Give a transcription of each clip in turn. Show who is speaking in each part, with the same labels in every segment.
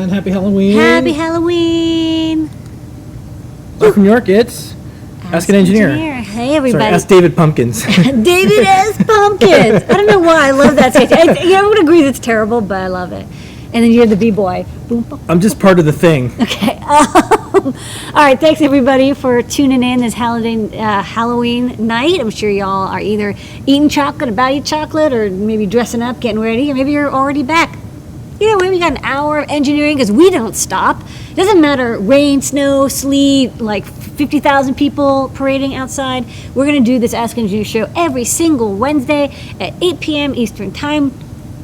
Speaker 1: And happy Halloween.
Speaker 2: Happy Halloween.
Speaker 1: Live from New York, it's Ask an Engineer.
Speaker 2: Hey, everybody.
Speaker 1: Sorry, Ask David Pumpkins.
Speaker 2: David S. Pumpkins. I don't know why I love that sketch. I would agree that's terrible, but I love it. And then you're the B-boy.
Speaker 1: I'm just part of the thing.
Speaker 2: Okay. All right. Thanks, everybody, for tuning in this Halloween night. I'm sure y'all are either eating chocolate, about to eat chocolate, or maybe dressing up, getting ready, or maybe you're already back. Either way, we got an hour of engineering because we don't stop. It doesn't matter rain, snow, sleet, like 50,000 people parading outside. We're going to do this Ask Engineer show every single Wednesday at 8 p.m. Eastern Time.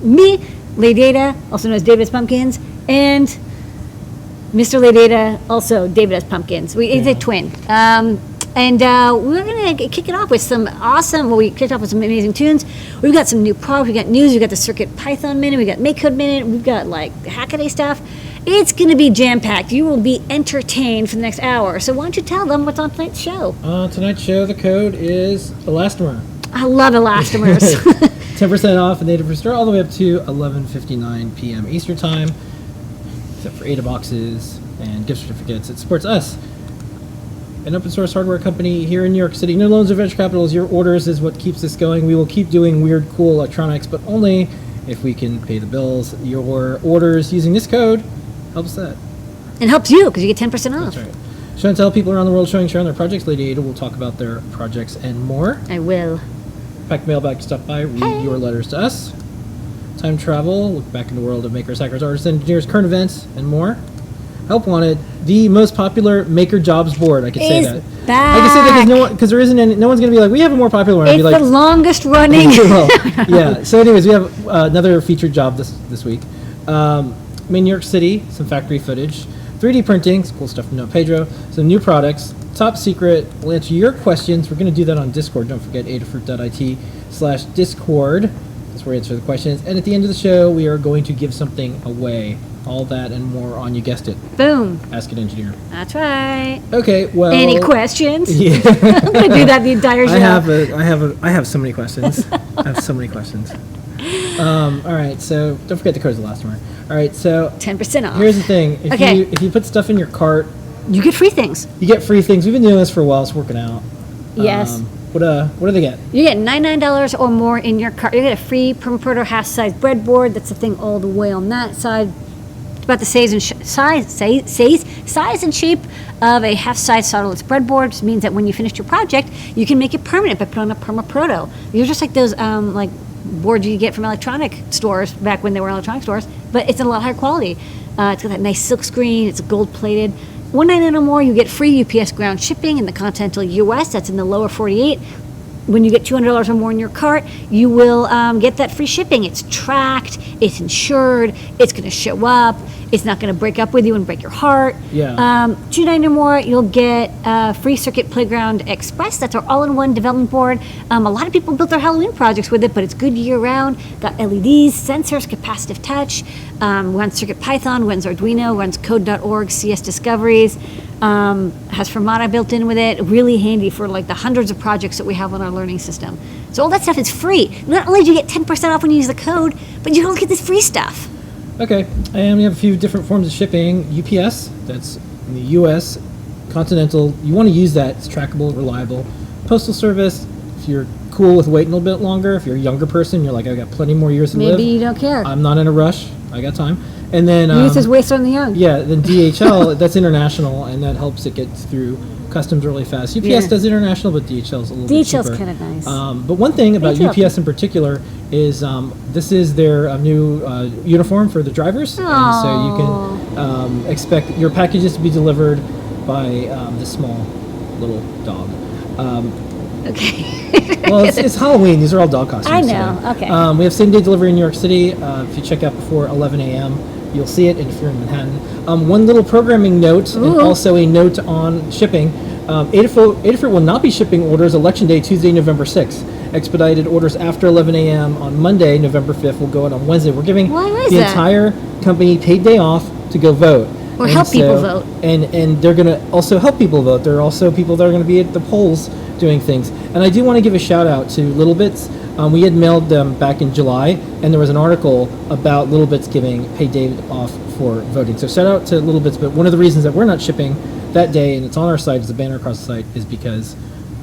Speaker 2: Me, Lady Eta, also known as David S. Pumpkins, and Mr. Lady Eta, also David S. Pumpkins. He's a twin. And we're going to kick it off with some awesome, we kicked off with some amazing tunes. We've got some new products, we've got news, we've got the CircuitPython Minute, we've got Make Code Minute, we've got like Hackaday stuff. It's going to be jam-packed. You will be entertained for the next hour. So why don't you tell them what's on tonight's show?
Speaker 1: Tonight's show, the code is Elastomer.
Speaker 2: I love elastomers.
Speaker 1: 10% off in the Adafruit store all the way up to 11:59 p.m. Eastern Time, except for Eta Boxes and gift certificates. It supports us, an open source hardware company here in New York City. No loans or venture capitals. Your orders is what keeps this going. We will keep doing weird, cool electronics, but only if we can pay the bills. Your orders using this code helps that.
Speaker 2: And helps you because you get 10% off.
Speaker 1: That's right. Show and tell people around the world showing their projects. Lady Ada will talk about their projects and more.
Speaker 2: I will.
Speaker 1: Pack mailbag stuff by, read your letters to us. Time travel, look back in the world of makers, hackers, artists, engineers, current events, and more. Help wanted, the most popular maker jobs board. I can say that.
Speaker 2: Back.
Speaker 1: I can say that because there isn't any, no one's going to be like, we have a more popular one.
Speaker 2: It's
Speaker 1: be like,
Speaker 2: the longest running.
Speaker 1: Yeah. So anyways, we have another featured job this week. I'm in New York City, some factory footage, 3D printing, some cool stuff from No Pedro, some new products, top secret. We'll answer your questions. We're going to do that on Discord. Don't forget adafruit.it/Discord. That's where we answer the questions. And at the end of the show, we are going to give something away. All that and more on, you guessed it.
Speaker 2: Boom.
Speaker 1: Ask an Engineer.
Speaker 2: That's right.
Speaker 1: Okay, well.
Speaker 2: Any questions?
Speaker 1: Yeah.
Speaker 2: I'm going to do that the entire show.
Speaker 1: I have so many questions. I have so many questions. All right, so don't forget the code's the last one. All right, so
Speaker 2: 10% off.
Speaker 1: Here's the thing. If you put stuff in your cart,
Speaker 2: you get free things.
Speaker 1: You get free things. We've been doing this for a while. It's working out.
Speaker 2: Yes.
Speaker 1: What do they get?
Speaker 2: You get $99 or more in your cart. You get a free permaproto half-size breadboard. That's the thing all the way on that side. It's about the size and shape of a half-size solderless breadboard, which means that when you finish your project, you can make it permanent by putting on a permaproto. They're just like those like boards you get from electronic stores back when they were electronic stores, but it's a lot higher quality. It's got that nice silk screen. It's gold-plated. $199 or more, you get free UPS ground shipping in the continental U.S. That's in the lower 48. When you get $200 or more in your cart, you will get that free shipping. It's tracked, it's insured, it's going to show up, it's not going to break up with you and break your heart.
Speaker 1: Yeah.
Speaker 2: $299 or more, you'll get free Circuit Playground Express. That's our all-in-one development board. A lot of people built their Halloween projects with it, but it's good year-round. Got LEDs, sensors, capacitive touch. Runs CircuitPython, runs Arduino, runs code.org, CS Discoveries. Has Fermata built in with it. Really handy for like the hundreds of projects that we have on our learning system. So all that stuff is free. Not only do you get 10% off when you use the code, but you don't get this free stuff.
Speaker 1: Okay, and we have a few different forms of shipping. UPS, that's in the U.S., continental. You want to use that. It's trackable, reliable. Postal service, if you're cool with waiting a little bit longer, if you're a younger person, you're like, I've got plenty more years to live.
Speaker 2: Maybe you don't care.
Speaker 1: I'm not in a rush. I got time. And then
Speaker 2: Youth is wasted on the young.
Speaker 1: Yeah, then DHL, that's international, and that helps it get through customs really fast. UPS does international, but DHL is a little bit cheaper.
Speaker 2: DHL's kind of nice.
Speaker 1: But one thing about UPS in particular is this is their new uniform for the drivers.
Speaker 2: Aww.
Speaker 1: And so you can expect your packages to be delivered by this small little dog.
Speaker 2: Okay.
Speaker 1: Well, it's Halloween. These are all dog costumes.
Speaker 2: I know.
Speaker 1: Today.
Speaker 2: Okay.
Speaker 1: We have same-day delivery in New York City. If you check out before 11 a.m., you'll see it if you're in Manhattan. One little programming note, and also a note on shipping. Adafruit will not be shipping orders Election Day, Tuesday, November 6th. Expedited orders after 11 a.m. on Monday, November 5th, will go out on Wednesday. We're giving the entire company paid day off to go vote.
Speaker 2: Or help people vote.
Speaker 1: And they're going to also help people vote. There are also people that are going to be at the polls doing things. And I do want to give a shout out to Little Bits. We had mailed them back in July, and there was an article about Little Bits giving paid day off for voting. So shout out to Little Bits. But one of the reasons that we're not shipping that day, and it's on our site, as a banner across the site, is because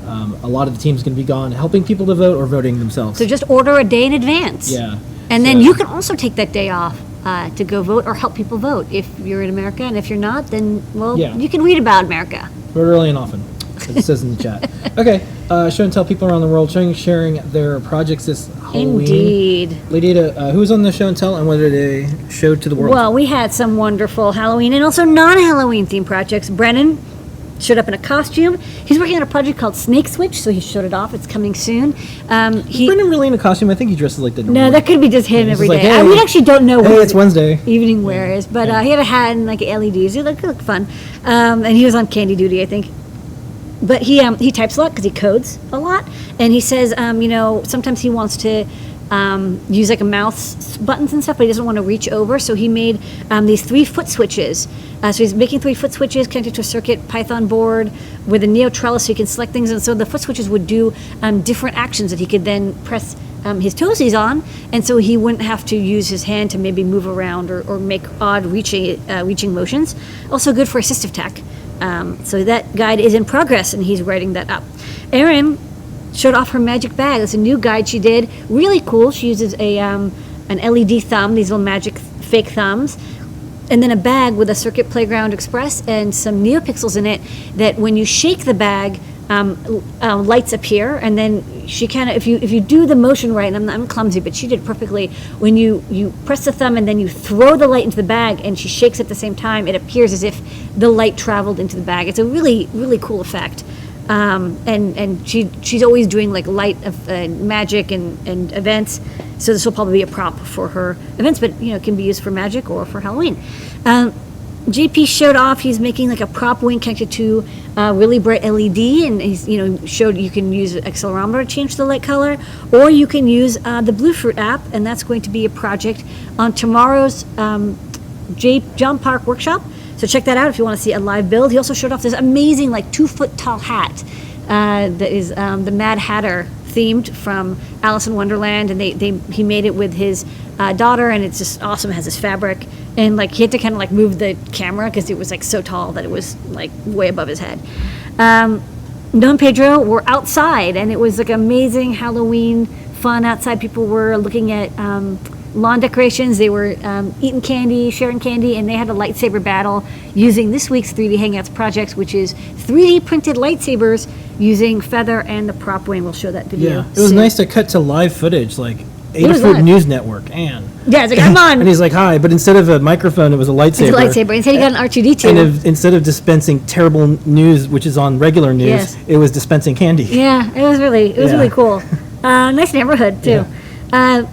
Speaker 1: a lot of the team's going to be gone helping people to vote or voting themselves.
Speaker 2: So just order a day in advance.
Speaker 1: Yeah.
Speaker 2: And then you can also take that day off to go vote or help people vote if you're in America. And if you're not, then, well, you can read about America.
Speaker 1: Vote early and often, as it says in the chat. Okay, show and tell people around the world sharing their projects this Halloween.
Speaker 2: Indeed.
Speaker 1: Lady Ada, who was on the show and tell, and what did they show to the world?
Speaker 2: Well, we had some wonderful Halloween and also non-Halloween themed projects. Brennan showed up in a costume. He's working on a project called Snake Switch, so he showed it off. It's coming soon.
Speaker 1: Is Brendan really in a costume? I think he dresses like the normal.
Speaker 2: No, that could be just him every day.
Speaker 1: Hey,
Speaker 2: we actually don't know what
Speaker 1: it's Wednesday.
Speaker 2: evening wear is, but he had a hat and like LEDs. It looked fun. And he was on candy duty, I think. But he types a lot because he codes a lot, and he says, sometimes he wants to use like a mouse buttons and stuff, but he doesn't want to reach over, so he made these 3-foot switches. So he's making 3-foot switches connected to a CircuitPython board with a Neo Trellis, so he can select things, and so the foot switches would do different actions that he could then press his toesies on, and so he wouldn't have to use his hand to maybe move around or make odd reaching motions. Also good for assistive tech. So that guide is in progress, and he's writing that up. Erin showed off her magic bag. It's a new guide she did. Really cool. She uses an LED thumb, these little magic fake thumbs, and then a bag with a Circuit Playground Express and some NeoPixels in it that when you shake the bag, lights appear, and then she kind of, if you do the motion right, and I'm clumsy, but she did perfectly, when you press the thumb and then you throw the light into the bag and she shakes at the same time, it appears as if the light traveled into the bag. It's a really, really cool effect. And she's always doing like light magic and events, so this will probably be a prop for her events, but it can be used for magic or for Halloween. JP showed off, he's making like a prop wing connected to a really bright LED, and he's showed you can use an accelerometer to change the light color, or you can use the Bluefruit app, and that's going to be a project on tomorrow's John Park workshop. So check that out if you want to see a live build. He also showed off this amazing 2-foot tall hat that is the Mad Hatter themed from Alice in Wonderland, and he made it with his daughter, and it's just awesome. It has this fabric, and he had to kind of move the camera because it was so tall that it was way above his head. Don and Pedro were outside, and it was amazing Halloween fun outside. People were looking at lawn decorations. They were eating candy, sharing candy, and they had a lightsaber battle using this week's 3D Hangouts project, which is 3D printed lightsabers using feather and the prop wing. We'll show that video.
Speaker 1: Yeah, it was nice to cut to live footage, Adafruit News Network, and
Speaker 2: yeah, it's I'm on.
Speaker 1: And he's like, hi, but instead of a microphone, it was a lightsaber.
Speaker 2: It's a lightsaber. Instead, he got an R2D2.
Speaker 1: And instead of dispensing terrible news, which is on regular news, it was dispensing candy.
Speaker 2: Yeah, it was really cool. Nice neighborhood too.
Speaker 1: Yeah.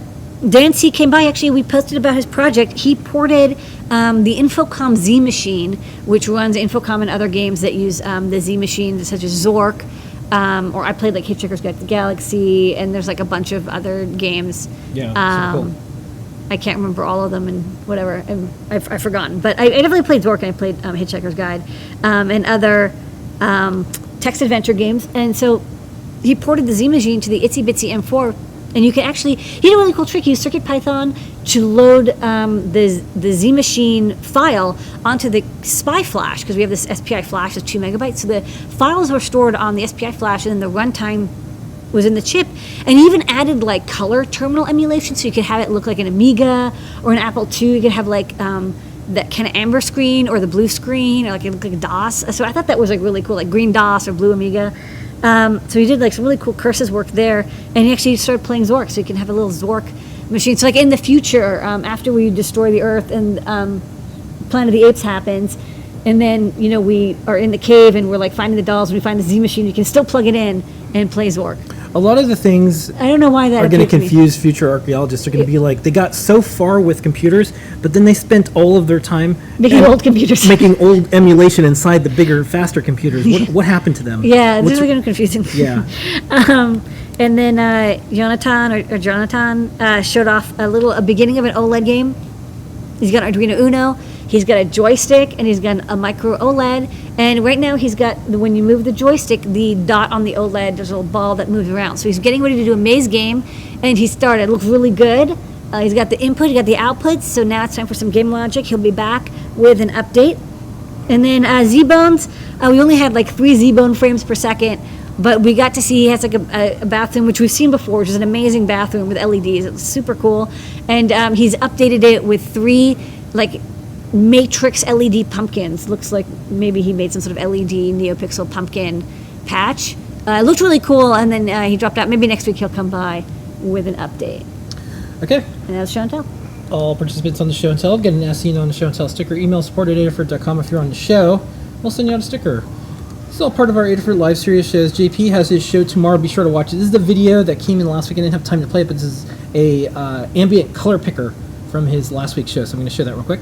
Speaker 2: Dan C came by. Actually, we posted about his project. He ported the Infocom Z machine, which runs Infocom and other games that use the Z machine, such as Zork. Or I played Hitchhiker's Guide to the Galaxy, and there's a bunch of other games.
Speaker 1: Yeah, so cool.
Speaker 2: I can't remember all of them and whatever. I've forgotten. But I definitely played Zork, and I played Hitchhiker's Guide and other text adventure games. And so he ported the Z machine to the Itsy Bitsy M4. And you can actually, he did a really cool trick. He used CircuitPython to load the Z machine file onto the SPI flash, because we have this SPI flash that's 2 megabytes. So the files were stored on the SPI flash, and then the runtime was in the chip. And he even added color terminal emulation, so you could have it look like an Amiga or an Apple II. You could have that kind of amber screen or the blue screen, or it looked like a DOS. So I thought that was really cool, green DOS or blue Amiga. So he did some really cool curses work there, and he actually started playing Zork, so you can have a little Zork machine. So in the future, after we destroy the Earth and Planet of the Apes happens, and then we are in the cave and we're finding the dolls, when we find the Z machine, you can still plug it in and play Zork.
Speaker 1: A lot of the things
Speaker 2: I don't know why that
Speaker 1: are going to confuse future archaeologists. They're going to be they got so far with computers, but then they spent all of their time
Speaker 2: making old computers,
Speaker 1: making old emulation inside the bigger, faster computers. What happened to them?
Speaker 2: Yeah, it's really kind of confusing.
Speaker 1: Yeah.
Speaker 2: And then Jonathan showed off a beginning of an OLED game. He's got Arduino Uno. He's got a joystick, and he's got a micro OLED. And right now he's got, when you move the joystick, the dot on the OLED, there's a little ball that moves around. So he's getting ready to do a maze game, and he started. It looks really good. He's got the input, he's got the outputs, so now it's time for some game logic. He'll be back with an update. And then Z-Bones, we only had like 3 Z-Bone frames per second, but we got to see he has like a bathroom, which we've seen before, which is an amazing bathroom with LEDs. It's super cool. And he's updated it with 3 like matrix LED pumpkins. Looks like maybe he made some sort of LED NeoPixel pumpkin patch. It looked really cool, and then he dropped out. Maybe next week he'll come by with an update.
Speaker 1: Okay.
Speaker 2: And that's show and tell.
Speaker 1: All participants on the show and tell get an SE on the show and tell sticker. Email support@adafruit.com if you're on the show. We'll send you out a sticker. This is all part of our Adafruit live series shows. JP has his show tomorrow. Be sure to watch it. This is the video that came in last week. I didn't have time to play it, but this is a ambient color picker from his last week's show. So I'm going to show that real quick.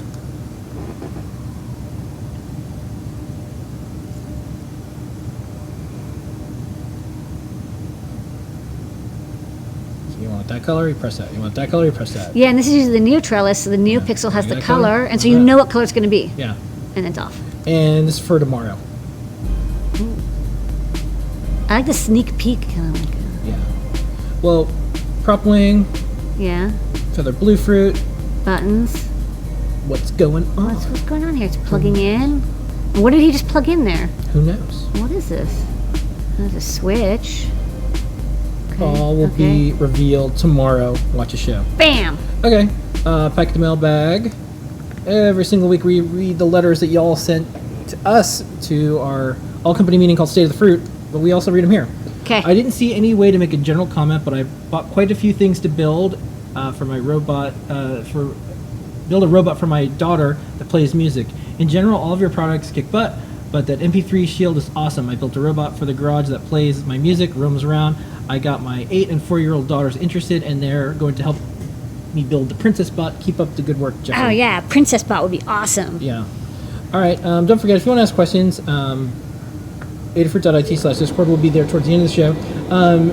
Speaker 1: You want that color, you press that. You want that color, you press that.
Speaker 2: Yeah, and this is usually the Neo Trellis, so the Neo Pixel has
Speaker 1: You
Speaker 2: the
Speaker 1: got color?
Speaker 2: color, and so you know what color it's going to be.
Speaker 1: Yeah.
Speaker 2: And it's off.
Speaker 1: And this is for tomorrow.
Speaker 2: I like the sneak peek kind of like.
Speaker 1: Yeah. Well, prop wing,
Speaker 2: Yeah.
Speaker 1: feather blue fruit.
Speaker 2: Buttons.
Speaker 1: What's going on?
Speaker 2: What's going on here? It's plugging in. What did he just plug in there?
Speaker 1: Who knows?
Speaker 2: What is this? There's a switch. Okay.
Speaker 1: All will be revealed tomorrow. Watch the show.
Speaker 2: Bam!
Speaker 1: Okay. Pack the mailbag. Every single week we read the letters that y'all sent to us to our all-company meeting called State of the Fruit, but we also read them here.
Speaker 2: Okay.
Speaker 1: I didn't see any way to make a general comment, but I bought quite a few things to build for my robot, build a robot for my daughter that plays music. In general, all of your products kick butt, but that MP3 shield is awesome. I built a robot for the garage that plays my music, roams around. I got my 8- and 4-year-old daughters interested, and they're going to help me build the Princess Bot. Keep up the good work, Jeffrey.
Speaker 2: Oh yeah, Princess Bot would be awesome.
Speaker 1: Yeah. All right. Don't forget, if you want to ask questions, adafruit.it/discord will be there towards the end of the show.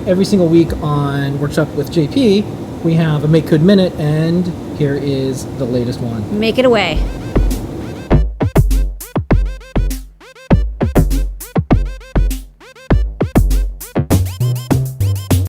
Speaker 1: Every single week on Workshop with JP, we have a Make Code Minute, and here is the latest one.
Speaker 2: Make it away.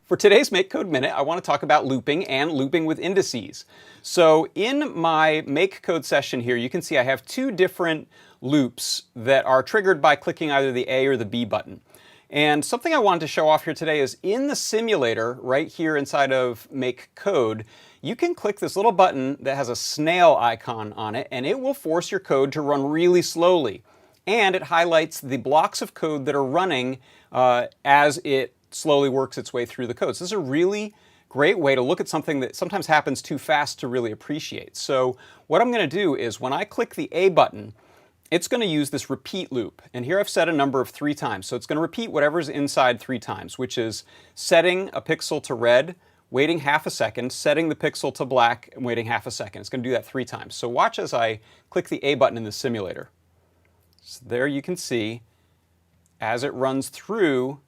Speaker 3: For today's Make Code Minute, I want to talk about looping and looping with indices. So in my Make Code session here, you can see I have 2 different loops that are triggered by clicking either the A or the B button. And something I wanted to show off here today is in the simulator, right here inside of Make Code, you can click this little button that has a snail icon on it, and it will force your code to run really slowly. And it highlights the blocks of code that are running as it slowly works its way through the code. So this is a really great way to look at something that sometimes happens too fast to really appreciate. So what I'm going to do is when I click the A button, it's going to use this repeat loop. And here I've set a number of 3 times. So it's going to repeat whatever's inside 3 times, which is setting a pixel to red, waiting half a second, setting the pixel to black, and waiting half a second. It's going to do that 3 times. So watch as I click the A button in the simulator. So there you can see as it runs through,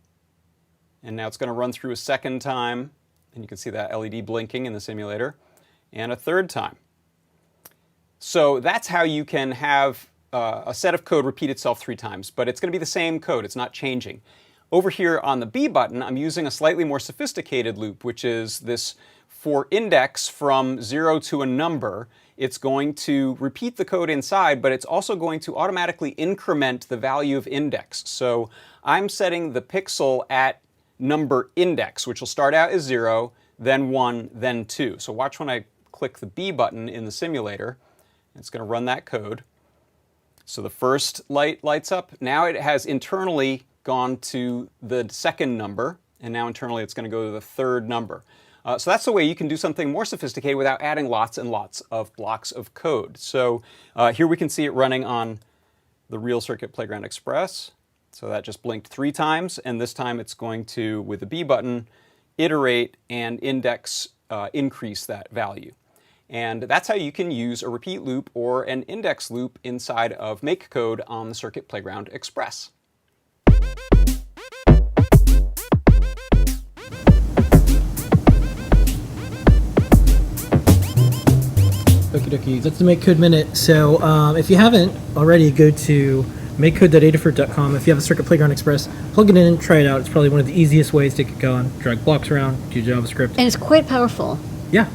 Speaker 3: and now it's going to run through a second time, and you can see that LED blinking in the simulator, and a 3rd time. So that's how you can have a set of code repeat itself 3 times, but it's going to be the same code, it's not changing. Over here on the B button, I'm using a slightly more sophisticated loop, which is this for index from 0 to a number. It's going to repeat the code inside, but it's also going to automatically increment the value of index. So I'm setting the pixel at number index, which will start out as 0, then 1, then 2. So watch when I click the B button in the simulator. It's going to run that code. So the first light lights up. Now it has internally gone to the 2nd number, and now internally it's going to go to the 3rd number. So that's the way you can do something more sophisticated without adding lots and lots of blocks of code. So here we can see it running on the real Circuit Playground Express. So that just blinked 3 times, and this time it's going to, with the B button, iterate and index increase that value. And that's how you can use a repeat loop or an index loop inside of Make Code on the Circuit Playground Express.
Speaker 1: Okie Okie dokie. That's the Make Code Minute. So if you haven't already, go to makecode.adafruit.com. If you have a Circuit Playground Express, plug it in, try it out. It's probably one of the easiest ways to get going. Drag blocks around, do JavaScript.
Speaker 2: And it's quite powerful.
Speaker 1: Yeah.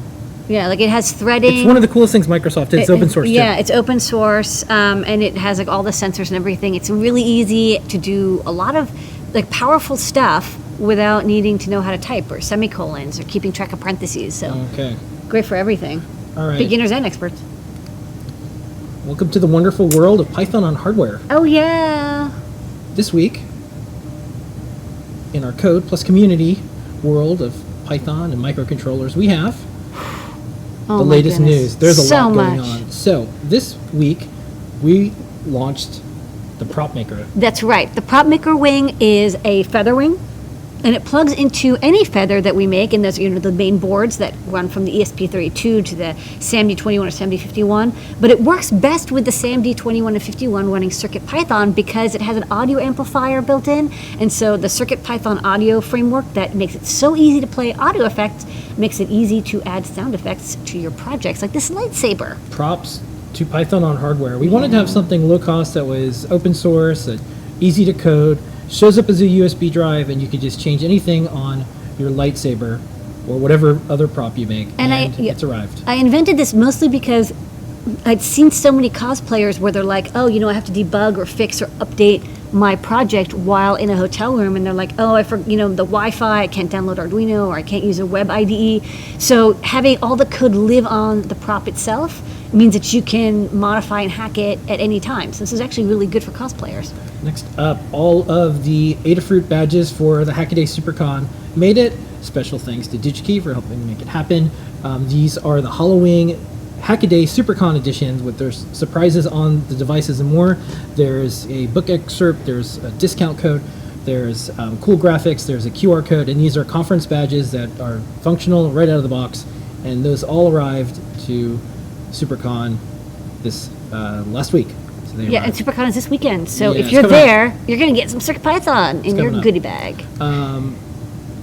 Speaker 2: Yeah, like it has threading.
Speaker 1: It's one of the coolest things Microsoft did. It's open source
Speaker 2: Yeah,
Speaker 1: too.
Speaker 2: it's open source, and it has like all the sensors and everything. It's really easy to do a lot of like powerful stuff without needing to know how to type or semicolons or keeping track of parentheses. So
Speaker 1: Okay.
Speaker 2: great for everything.
Speaker 1: All right.
Speaker 2: Beginners and experts.
Speaker 1: Welcome to the wonderful world of Python on hardware.
Speaker 2: Oh yeah.
Speaker 1: This week, in our code plus community world of Python and microcontrollers, we have
Speaker 2: Oh
Speaker 1: the
Speaker 2: my
Speaker 1: latest
Speaker 2: goodness.
Speaker 1: news. There's a
Speaker 2: So
Speaker 1: lot going
Speaker 2: much.
Speaker 1: on. So this week, we launched the prop maker.
Speaker 2: That's right. The prop maker wing is a feather wing, and it plugs into any feather that we make. And those are the main boards that run from the ESP32 to the SAMD21 or SAMD51. But it works best with the SAMD21 and 51 running CircuitPython because it has an audio amplifier built in. And so the CircuitPython audio framework that makes it so easy to play audio effects makes it easy to add sound effects to your projects, like this lightsaber.
Speaker 1: Props to Python on hardware. We wanted to have something low cost that was open source, easy to code, shows up as a USB drive, and you could just change anything on your lightsaber or whatever other prop you make, and it's arrived.
Speaker 2: I invented this mostly because I'd seen so many cosplayers where they're like, oh, I have to debug or fix or update my project while in a hotel room, and they're like, oh, the Wi-Fi, I can't download Arduino, or I can't use a web IDE. So having all the code live on the prop itself means that you can modify and hack it at any time. So this is actually really good for cosplayers.
Speaker 1: Next up, all of the Adafruit badges for the Hackaday SuperCon made it. Special thanks to DigiKey for helping make it happen. These are the Halloween Hackaday SuperCon editions with their surprises on the devices and more. There's a book excerpt, there's a discount code, there's cool graphics, there's a QR code, and these are conference badges that are functional right out of the box. And those all arrived to SuperCon this last week. So
Speaker 2: Yeah, and SuperCon is this weekend. So
Speaker 1: Yeah,
Speaker 2: if
Speaker 1: it's
Speaker 2: you're
Speaker 1: coming up.
Speaker 2: there, you're going to get some CircuitPython in your
Speaker 1: coming up.
Speaker 2: goodie bag.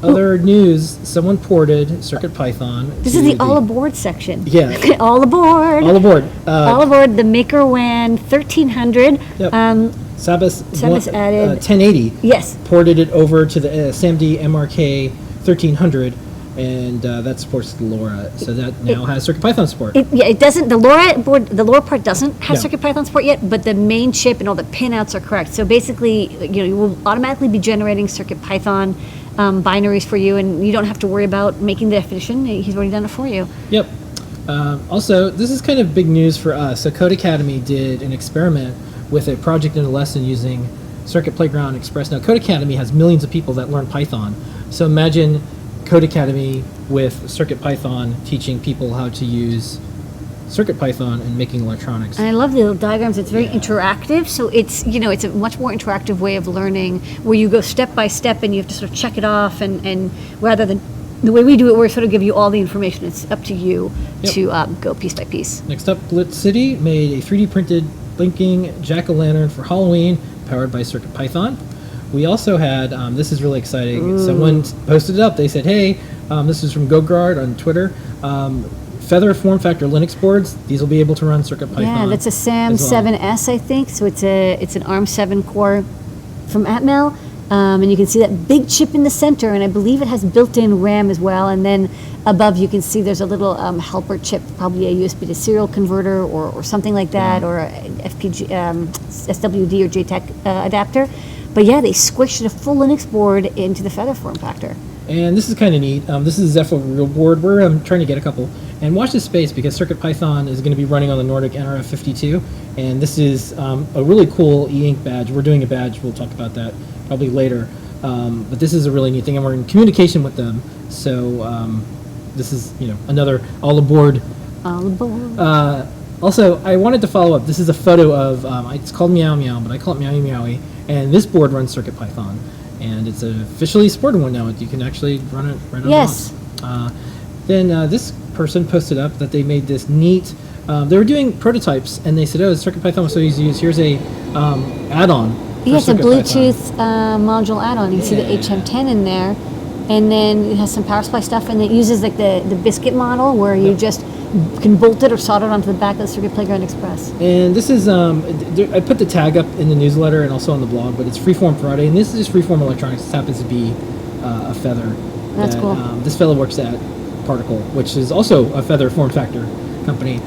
Speaker 1: Other news, someone ported CircuitPython.
Speaker 2: This is the all aboard section.
Speaker 1: Yeah.
Speaker 2: All aboard.
Speaker 1: All aboard.
Speaker 2: All aboard the Maker WAN 1300.
Speaker 1: Yep.
Speaker 2: Sabers added
Speaker 1: 1080.
Speaker 2: Yes.
Speaker 1: Ported it over to the SAMD MRK 1300, and that supports the LoRa. So that now has CircuitPython support.
Speaker 2: It doesn't. The LoRa board, the LoRa part doesn't have
Speaker 1: No.
Speaker 2: CircuitPython support yet, but the main chip and all the pinouts are correct. So basically, you will automatically be generating CircuitPython binaries for you, and you don't have to worry about making the definition. He's already done it for you.
Speaker 1: Yep. Also, this is kind of big news for us. So Code Academy did an experiment with a project and a lesson using Circuit Playground Express. Now, Code Academy has millions of people that learn Python. So imagine Code Academy with CircuitPython teaching people how to use CircuitPython and making electronics.
Speaker 2: And I love the little diagrams. It's very interactive, so it's it's a much more interactive way of learning where you go step by step and you have to sort of check it off, and rather than the way we do it, where we sort of give you all the information, it's up to you to go piece by piece.
Speaker 1: Next up, Blitz City made a 3D printed blinking jack-o'-lantern for Halloween powered by CircuitPython. We also had, this is really exciting, someone posted it up. They said, hey, this is from GoGuard on Twitter. Feather form factor Linux boards, these will be able to run CircuitPython.
Speaker 2: Yeah, that's a SAM
Speaker 1: as well.
Speaker 2: 7S, I think. So it's an ARM 7 core from Atmel. And you can see that big chip in the center, and I believe it has built-in RAM as well. And then above you can see there's a little helper chip, probably a USB to serial converter or something like that, or a FPG, SWD or JTAG adapter. But yeah, they squished a full Linux board into the Feather form factor.
Speaker 1: And this is kind of neat. This is a Zepho real board. We're trying to get a couple. And watch this space because CircuitPython is going to be running on the Nordic NRF52. And this is a really cool e-ink badge. We're doing a badge. We'll talk about that probably later. But this is a really neat thing, and we're in communication with them. So this is another all aboard.
Speaker 2: All aboard.
Speaker 1: Also, I wanted to follow up. This is a photo of it's called Meow Meow, but I call it Meowie Meowie. And this board runs CircuitPython, and it's an officially supported one now. You can actually run it right on
Speaker 2: Yes.
Speaker 1: the box. Then this person posted up that they made this neat. They were doing prototypes, and they said, "Oh, CircuitPython was so easy to use. Here's a add-on."
Speaker 2: Yeah, it's a
Speaker 1: CircuitPython."
Speaker 2: Bluetooth module add-on. You can see the HM10 in there. and then it has some power supply stuff, and it uses like the biscuit model where you just can bolt it or solder it onto the back of the Circuit Playground Express.
Speaker 1: And this is, I put the tag up in the newsletter and also on the blog, but it's Freeform Friday, and this is just Freeform Electronics. This happens to be a feather.
Speaker 2: That's cool.
Speaker 1: This fellow works at Particle, which is also a feather form factor company.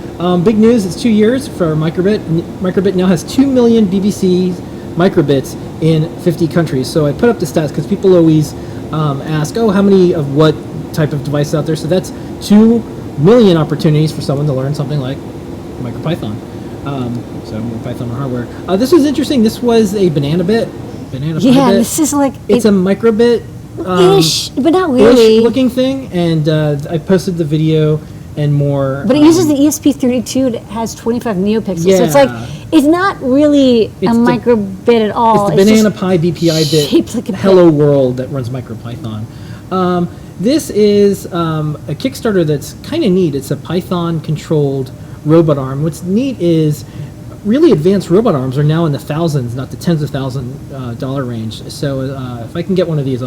Speaker 1: Big news, it's 2 years for Microbit. Microbit now has 2 million BBC microbits in 50 countries. So I put up the stats because people always ask, oh, how many of what type of device out there? So that's 2 million opportunities for someone to learn something like MicroPython. So Python on hardware. This was interesting. This was a banana bit.
Speaker 2: Yeah, this is like
Speaker 1: it's a microbit
Speaker 2: ish, but not really
Speaker 1: looking thing. And I posted the video and more.
Speaker 2: But it uses the ESP32 that has 25 neopixels.
Speaker 1: Yeah.
Speaker 2: So it's like it's not really a microbit at all.
Speaker 1: It's the Banana Pi BPI bit
Speaker 2: shaped like a
Speaker 1: Hello World that runs MicroPython. This is a Kickstarter that's kind of neat. It's a Python-controlled robot arm. What's neat is really advanced robot arms are now in the thousands, not the tens of $1,000 range. So if I can get one of these,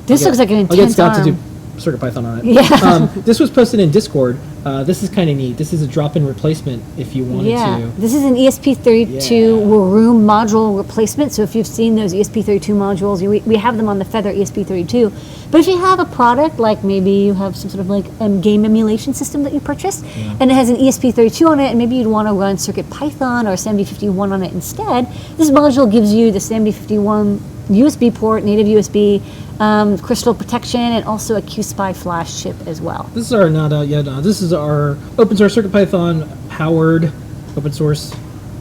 Speaker 2: This looks like an intense
Speaker 1: I'll get Scott
Speaker 2: arm.
Speaker 1: to do CircuitPython on it.
Speaker 2: Yeah.
Speaker 1: This was posted in Discord. This is kind of neat. This is a drop-in replacement if you wanted to.
Speaker 2: This is an ESP32 room module replacement. So if you've seen those ESP32 modules, we have them on the Feather ESP32. But if you have a product, like maybe you have some sort of like game emulation system that you purchased, and it has an ESP32 on it, and maybe you'd want to run CircuitPython or SMD51 on it instead, this module gives you the SMD51 USB port, native USB, crystal protection, and also a QSPI flash chip as well.
Speaker 1: This is our not out yet. This is our open source CircuitPython powered open source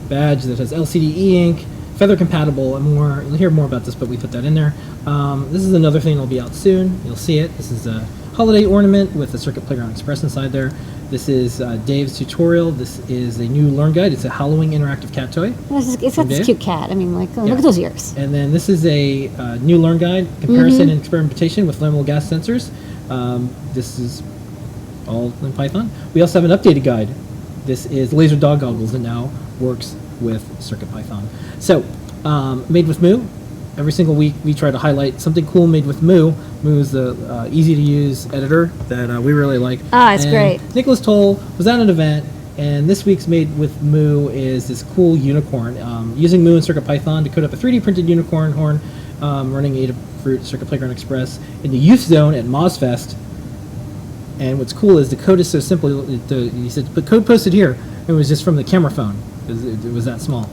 Speaker 1: badge that has LCD e-ink, feather compatible, and more. You'll hear more about this, but we put that in there. This is another thing that'll be out soon. You'll see it. This is a holiday ornament with the Circuit Playground Express inside there. This is Dave's tutorial. This is a new Learn Guide. It's a Halloween interactive cat toy.
Speaker 2: It's got this cute cat. I mean, like, look at those ears.
Speaker 1: And then this is a new Learn Guide, comparison and experimentation with flammable gas sensors. This is all in Python. We also have an updated guide. This is laser dog goggles that now works with CircuitPython. So, made with Moo. Every single week we try to highlight something cool made with Moo. Moo is the easy-to-use editor that we really like.
Speaker 2: It's great.
Speaker 1: Nicholas Toll was at an event, and this week's Made with Moo is this cool unicorn. Using Moo and CircuitPython to code up a 3D printed unicorn horn running Adafruit Circuit Playground Express in the Youth Zone at MozFest. And what's cool is the code is so simple. He said, "But code posted here." It was just from the camera phone. It was that small.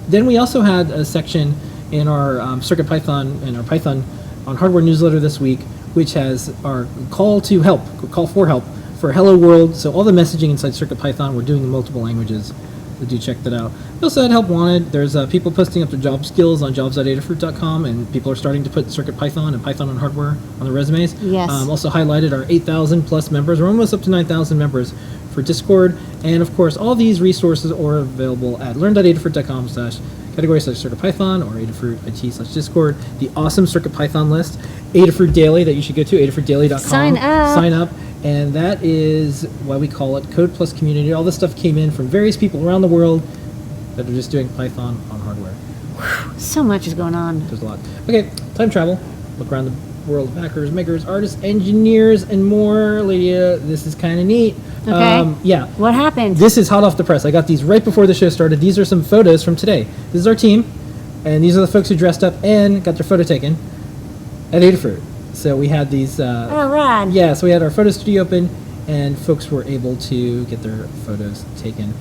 Speaker 1: Then we also had a section in our CircuitPython and our Python on Hardware newsletter this week, which has our call for help for Hello World. So all the messaging inside CircuitPython, we're doing in multiple languages. So do check that out. We also had help wanted. There's people posting up their job skills on jobs.adafruit.com, and people are starting to put CircuitPython and Python on hardware on the resumes.
Speaker 2: Yes.
Speaker 1: Also highlighted our 8,000 plus members. We're almost up to 9,000 members for Discord. And of course, all these resources are available at learn.adafruit.com/category/CircuitPython or Adafruit IT/Discord. The awesome CircuitPython list, Adafruit Daily that you should go to, adafruitdaily.com. Sign up. And that is why we call it Code Plus Community. All this stuff came in from various people around the world that are just doing Python on hardware.
Speaker 2: So much is going on.
Speaker 1: There's a lot. Okay, time travel. Look around the world of hackers, makers, artists, engineers, and more. Lydia, this is kind of neat.
Speaker 2: Okay.
Speaker 1: Yeah.
Speaker 2: What happened?
Speaker 1: This is hot off the press. I got these right before the show started. These are some photos from today. This is our team, and these are the folks who dressed up and got their photo taken at Adafruit. So we had these.
Speaker 2: Oh, rad.
Speaker 1: Yeah, so we had our photo studio open, and folks were able to get their photos taken.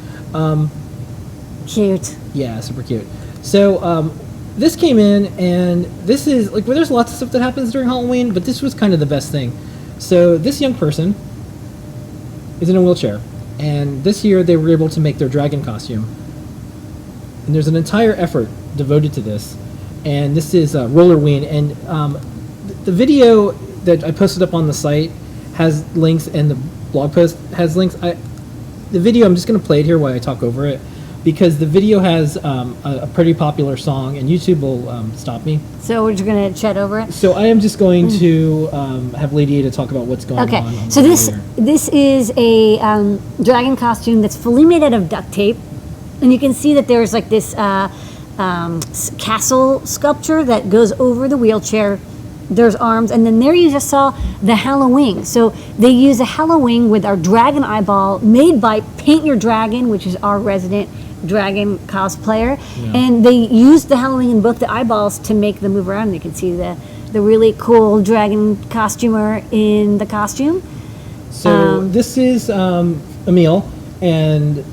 Speaker 2: Cute.
Speaker 1: Yeah, super cute. So this came in, and this is like, well, there's lots of stuff that happens during Halloween, but this was kind of the best thing. So this young person is in a wheelchair, and this year they were able to make their dragon costume. And there's an entire effort devoted to this, and this is Rollerween, and the video that I posted up on the site has links, and the blog post has links. The video, I'm just going to play it here while I talk over it, because the video has a pretty popular song, and YouTube will stop me.
Speaker 2: So we're just going to chat over it?
Speaker 1: So I am just going to have Lady Ada talk about what's going on.
Speaker 2: Okay, so this is a dragon costume that's fully made out of duct tape, and you can see that there's like this castle sculpture that goes over the wheelchair, there's arms, and then there you just saw the Halloween. So they use a Halloween with our dragon eyeball made by Paint Your Dragon, which is our resident dragon cosplayer. And they used the Halloween in both the eyeballs to make them move around. And you can see the really cool dragon costumer in the costume.
Speaker 1: So this is Emil, and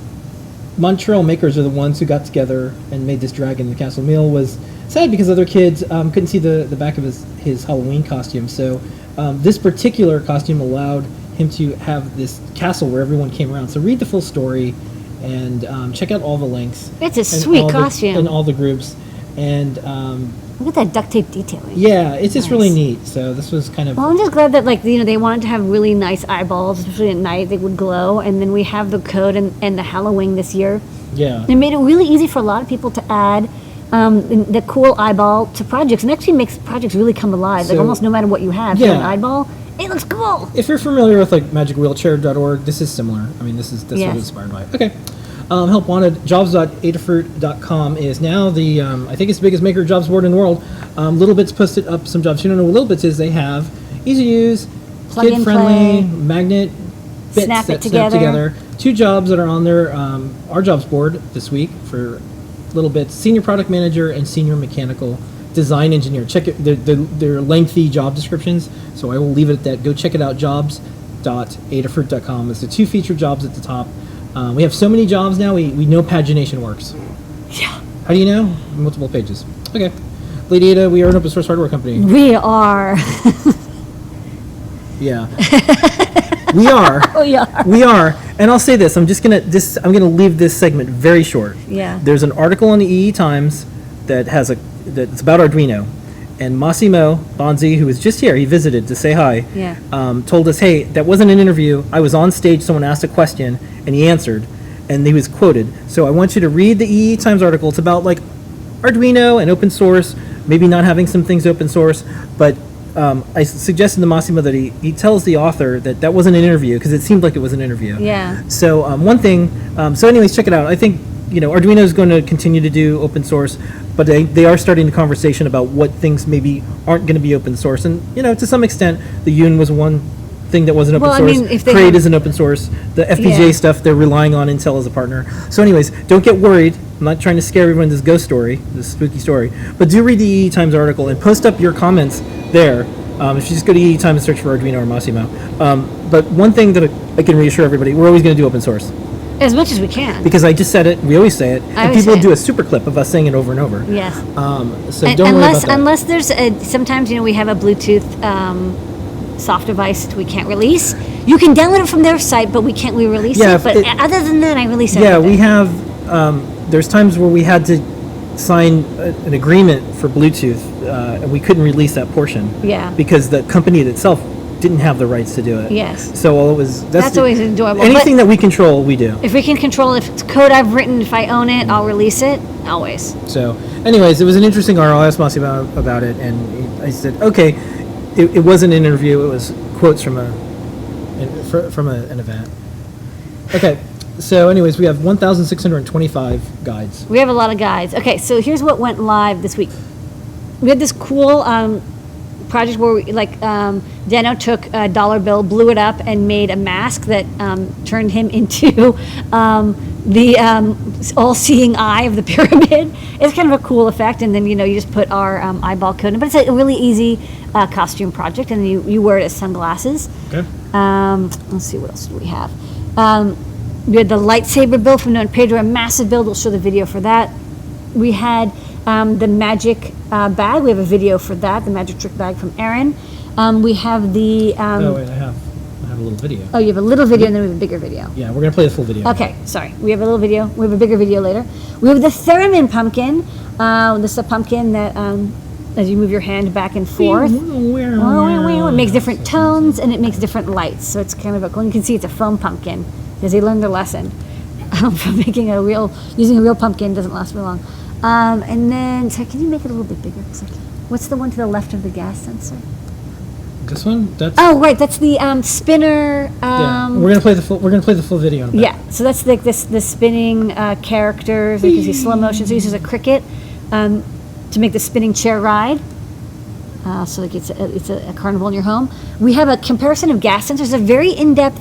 Speaker 1: Montreal makers are the ones who got together and made this dragon in the castle. Emil was sad because other kids couldn't see the back of his Halloween costume. So this particular costume allowed him to have this castle where everyone came around. So read the full story and check out all the links.
Speaker 2: It's a sweet costume.
Speaker 1: And all the groups. And
Speaker 2: look at that duct tape detailing.
Speaker 1: yeah, it's just really neat. So this was kind of...
Speaker 2: Well, I'm just glad that, like, they wanted to have really nice eyeballs, especially at night. They would glow. And then we have the code and the Halloween this year.
Speaker 1: Yeah.
Speaker 2: It made it really easy for a lot of people to add the cool eyeball to projects, and actually makes projects really come alive. Like,
Speaker 1: So-
Speaker 2: almost no matter what you have,
Speaker 1: Yeah.
Speaker 2: you have an eyeball, it looks cool.
Speaker 1: If you're familiar with like magicwheelchair.org, this is similar. I mean, that's what
Speaker 2: Yes.
Speaker 1: it's inspired by. Okay. Help wanted. Jobs.adafruit.com is now the I think it's the biggest maker jobs board in the world. Little Bits posted up some jobs. You don't know what Little Bits is? They have easy to use,
Speaker 2: Plug and
Speaker 1: kid friendly,
Speaker 2: play.
Speaker 1: magnet bits
Speaker 2: Snap
Speaker 1: that
Speaker 2: it
Speaker 1: snap
Speaker 2: together.
Speaker 1: together. 2 jobs that are on their our jobs board this week for Little Bits: senior product manager and senior mechanical design engineer. Check it. They're lengthy job descriptions, so I will leave it at that. Go check it out. Jobs.adafruit.com. It's the 2 featured jobs at the top. We have so many jobs now. We know pagination works.
Speaker 2: Yeah.
Speaker 1: How do you know? Multiple pages. Okay. Lady Ada, we are an open source hardware company.
Speaker 2: We are.
Speaker 1: Yeah. We are.
Speaker 2: We are.
Speaker 1: We are. And I'll say this. I'm gonna leave this segment very short.
Speaker 2: Yeah.
Speaker 1: There's an article in the EE Times that's about Arduino, and Massimo Bonzi, who was just here, he visited to say hi.
Speaker 2: Yeah.
Speaker 1: Told us, hey, that wasn't an interview. I was on stage. Someone asked a question, and he answered, and he was quoted. So I want you to read the EE Times article. It's about like Arduino and open source, maybe not having some things open source, but I suggested to Massimo that he tells the author that wasn't an interview, because it seemed like it was an interview.
Speaker 2: Yeah.
Speaker 1: So one thing, so anyways, check it out. I think, Arduino is going to continue to do open source, but they are starting the conversation about what things maybe aren't going to be open source. And, to some extent, the Yun was one thing that wasn't open
Speaker 2: Well, I
Speaker 1: source.
Speaker 2: mean, if they
Speaker 1: Crate
Speaker 2: have-
Speaker 1: isn't open source. The FPGA
Speaker 2: Yeah.
Speaker 1: stuff, they're relying on Intel as a partner. So anyways, don't get worried. I'm not trying to scare everyone with this ghost story, this spooky story. But do read the EE Times article and post up your comments there. If you just go to EE Times and search for Arduino or Massimo. But one thing that I can reassure everybody, we're always going to do open source.
Speaker 2: As much as we can.
Speaker 1: Because I just said it, we always say it,
Speaker 2: I
Speaker 1: and
Speaker 2: always
Speaker 1: people
Speaker 2: say
Speaker 1: do
Speaker 2: it.
Speaker 1: a super clip of us saying it over and over.
Speaker 2: Yes.
Speaker 1: So
Speaker 2: And
Speaker 1: don't worry about that.
Speaker 2: unless there's sometimes we have a Bluetooth soft device we can't release. You can download it from their site, but we can't release
Speaker 1: Yeah,
Speaker 2: it. But other than that, I release
Speaker 1: Yeah,
Speaker 2: everything.
Speaker 1: we have, there's times where we had to sign an agreement for Bluetooth, and we couldn't release that portion.
Speaker 2: Yeah.
Speaker 1: Because the company itself didn't have the rights to do it.
Speaker 2: Yes.
Speaker 1: So
Speaker 2: That's always enjoyable.
Speaker 1: Anything
Speaker 2: But
Speaker 1: that we control, we do.
Speaker 2: if we can control, if it's code I've written, if I own it, I'll release it. Always.
Speaker 1: So, anyways, it was an interesting article. I asked Massimo about it, and I said, okay, it wasn't an interview. It was quotes from an event. Okay. So, anyways, we have 1,625 guides.
Speaker 2: We have a lot of guides. Okay, so here's what went live this week. We had this cool project where Dano took a dollar bill, blew it up, and made a mask that turned him into the all-seeing eye of the pyramid. It's kind of a cool effect, and then you just put our eyeball code in. But it's a really easy costume project, and you wear it as sunglasses.
Speaker 1: Okay.
Speaker 2: Let's see, what else do we have? We had the lightsaber build from Don Pedro, a massive build. We'll show the video for that. We had the magic bag. We have a video for that, the magic trick bag from Aaron. We have the...
Speaker 1: Oh, wait, I have a little video.
Speaker 2: Oh, you have a little video, and then we have a bigger video.
Speaker 1: Yeah, we're going to play the full video.
Speaker 2: Okay, sorry. We have a little video. We have a bigger video later. We have the theremin pumpkin. This is a pumpkin that, as you move your hand back and forth, it makes different tones, and it makes different lights. So it's kind of a cool. You can see it's a foam pumpkin, because they learned their lesson from using a real pumpkin doesn't last very long. And then, so can you make it a little bit bigger? What's the one to the left of the gas sensor?
Speaker 1: This one? That's
Speaker 2: Oh, right, that's the spinner.
Speaker 1: yeah. We're gonna play the full video. In a bit.
Speaker 2: Yeah, so that's like the spinning characters. You can see slow motion. So it uses a cricket to make the spinning chair ride. so like it's a carnival in your home. We have a comparison of gas sensors, a very in-depth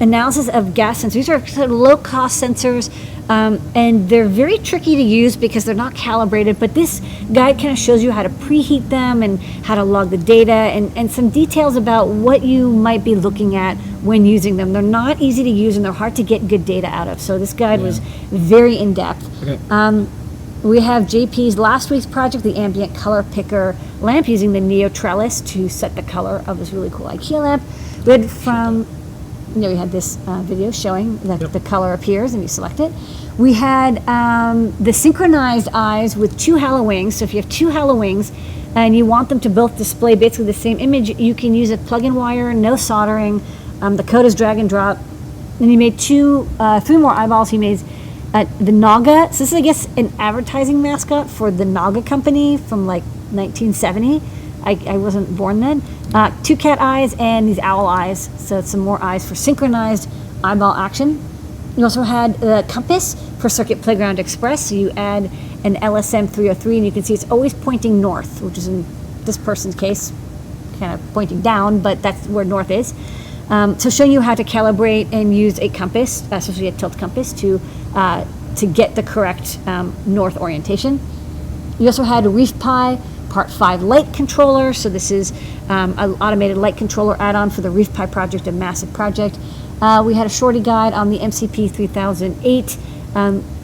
Speaker 2: analysis of gas sensors. These are sort of low-cost sensors, and they're very tricky to use because they're not calibrated, but this guide kind of shows you how to preheat them and how to log the data and some details about what you might be looking at when using them. They're not easy to use and they're hard to get good data out of, so this guide was very in-depth.
Speaker 1: Okay.
Speaker 2: We have JP's last week's project, the ambient color picker lamp, using the Neo Trellis to set the color of this really cool IKEA lamp. We had this video showing that the color appears and you select it. We had the synchronized eyes with 2 halo wings. So if you have 2 halo wings and you want them to both display basically the same image, you can use a plug-in wire, no soldering. The code is drag and drop. Then he made 3 more eyeballs. He made the Naga. So this is, I guess, an advertising mascot for the Naga company from like 1970. I wasn't born then. 2 cat eyes and these owl eyes. So it's some more eyes for synchronized eyeball action. You also had the compass for Circuit Playground Express. So you add an LSM 303 and you can see it's always pointing north, which is in this person's case kind of pointing down, but that's where north is. So showing you how to calibrate and use a compass, especially a tilt compass, to get the correct north orientation. You also had a ReefPi Part 5 light controller. So this is an automated light controller add-on for the ReefPi project, a massive project. We had a shorty guide on the MCP 3008.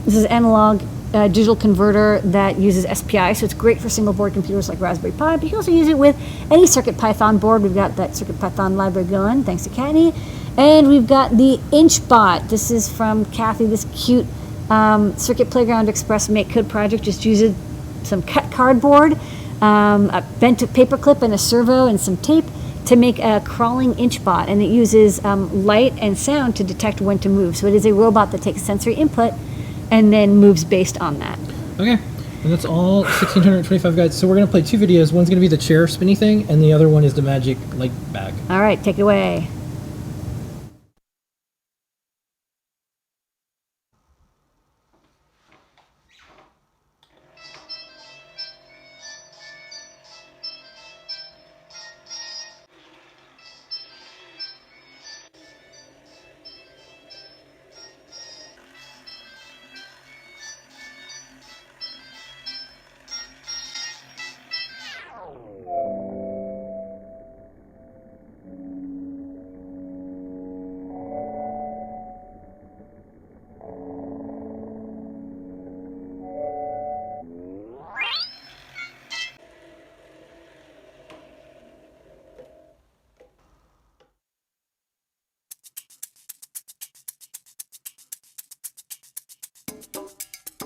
Speaker 2: This is an analog digital converter that uses SPI, so it's great for single board computers like Raspberry Pi, but you can also use it with any CircuitPython board. We've got that CircuitPython library going, thanks to Katney. And we've got the InchBot. This is from Kathy, this cute Circuit Playground Express Make Code project. Just uses some cut cardboard, a bent paperclip and a servo and some tape to make a crawling InchBot, and it uses light and sound to detect when to move. So it is a robot that takes sensory input and then moves based on that.
Speaker 1: Okay, and that's all 1,625 guides. So we're going to play 2 videos. One's going to be the chair spinny thing, and the other one is the magic light bag.
Speaker 2: All right, take it away.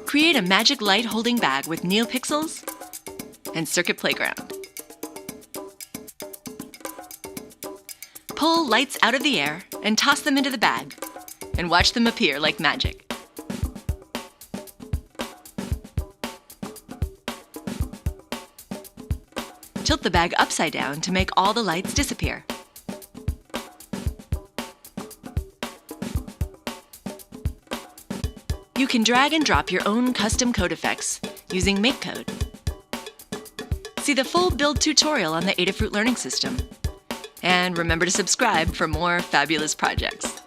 Speaker 4: Create a magic light holding bag with NeoPixels and Circuit Playground. Pull lights out of the air and toss them into the bag, and watch them appear like magic. Tilt the bag upside down to make all the lights disappear. You can drag and drop your own custom code effects using MakeCode. See the full build tutorial on the Adafruit Learning System. And remember to subscribe for more fabulous projects.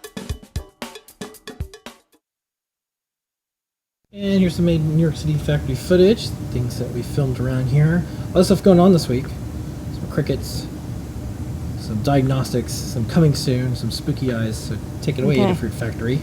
Speaker 1: And here's some New York City factory footage, things that we filmed around here. A lot of stuff going on this week. Some crickets, some diagnostics, some coming soon, some spooky eyes. So take it away,
Speaker 2: Okay.
Speaker 1: Adafruit Factory.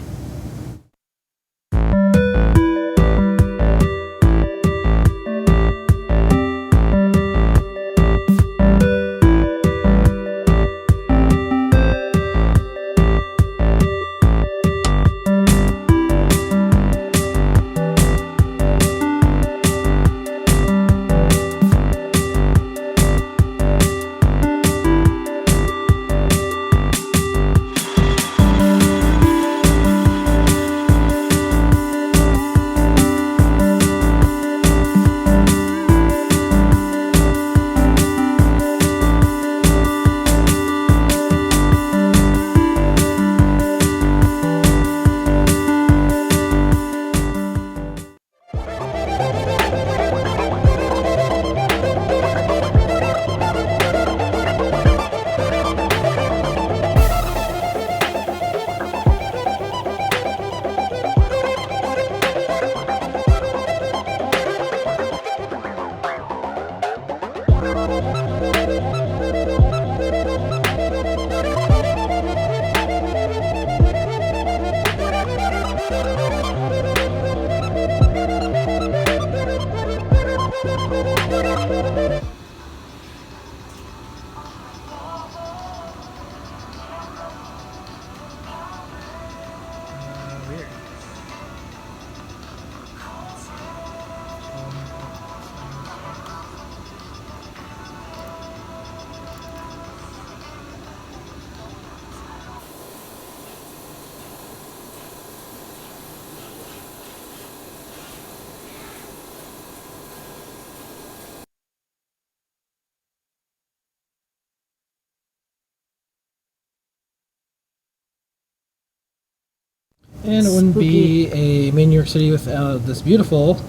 Speaker 1: And it wouldn't be a main New York City without this beautiful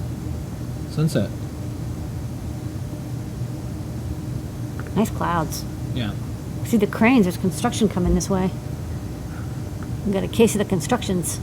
Speaker 1: sunset.
Speaker 2: Nice clouds.
Speaker 1: Yeah.
Speaker 2: See the cranes. There's construction coming this way. We got a case of the constructions.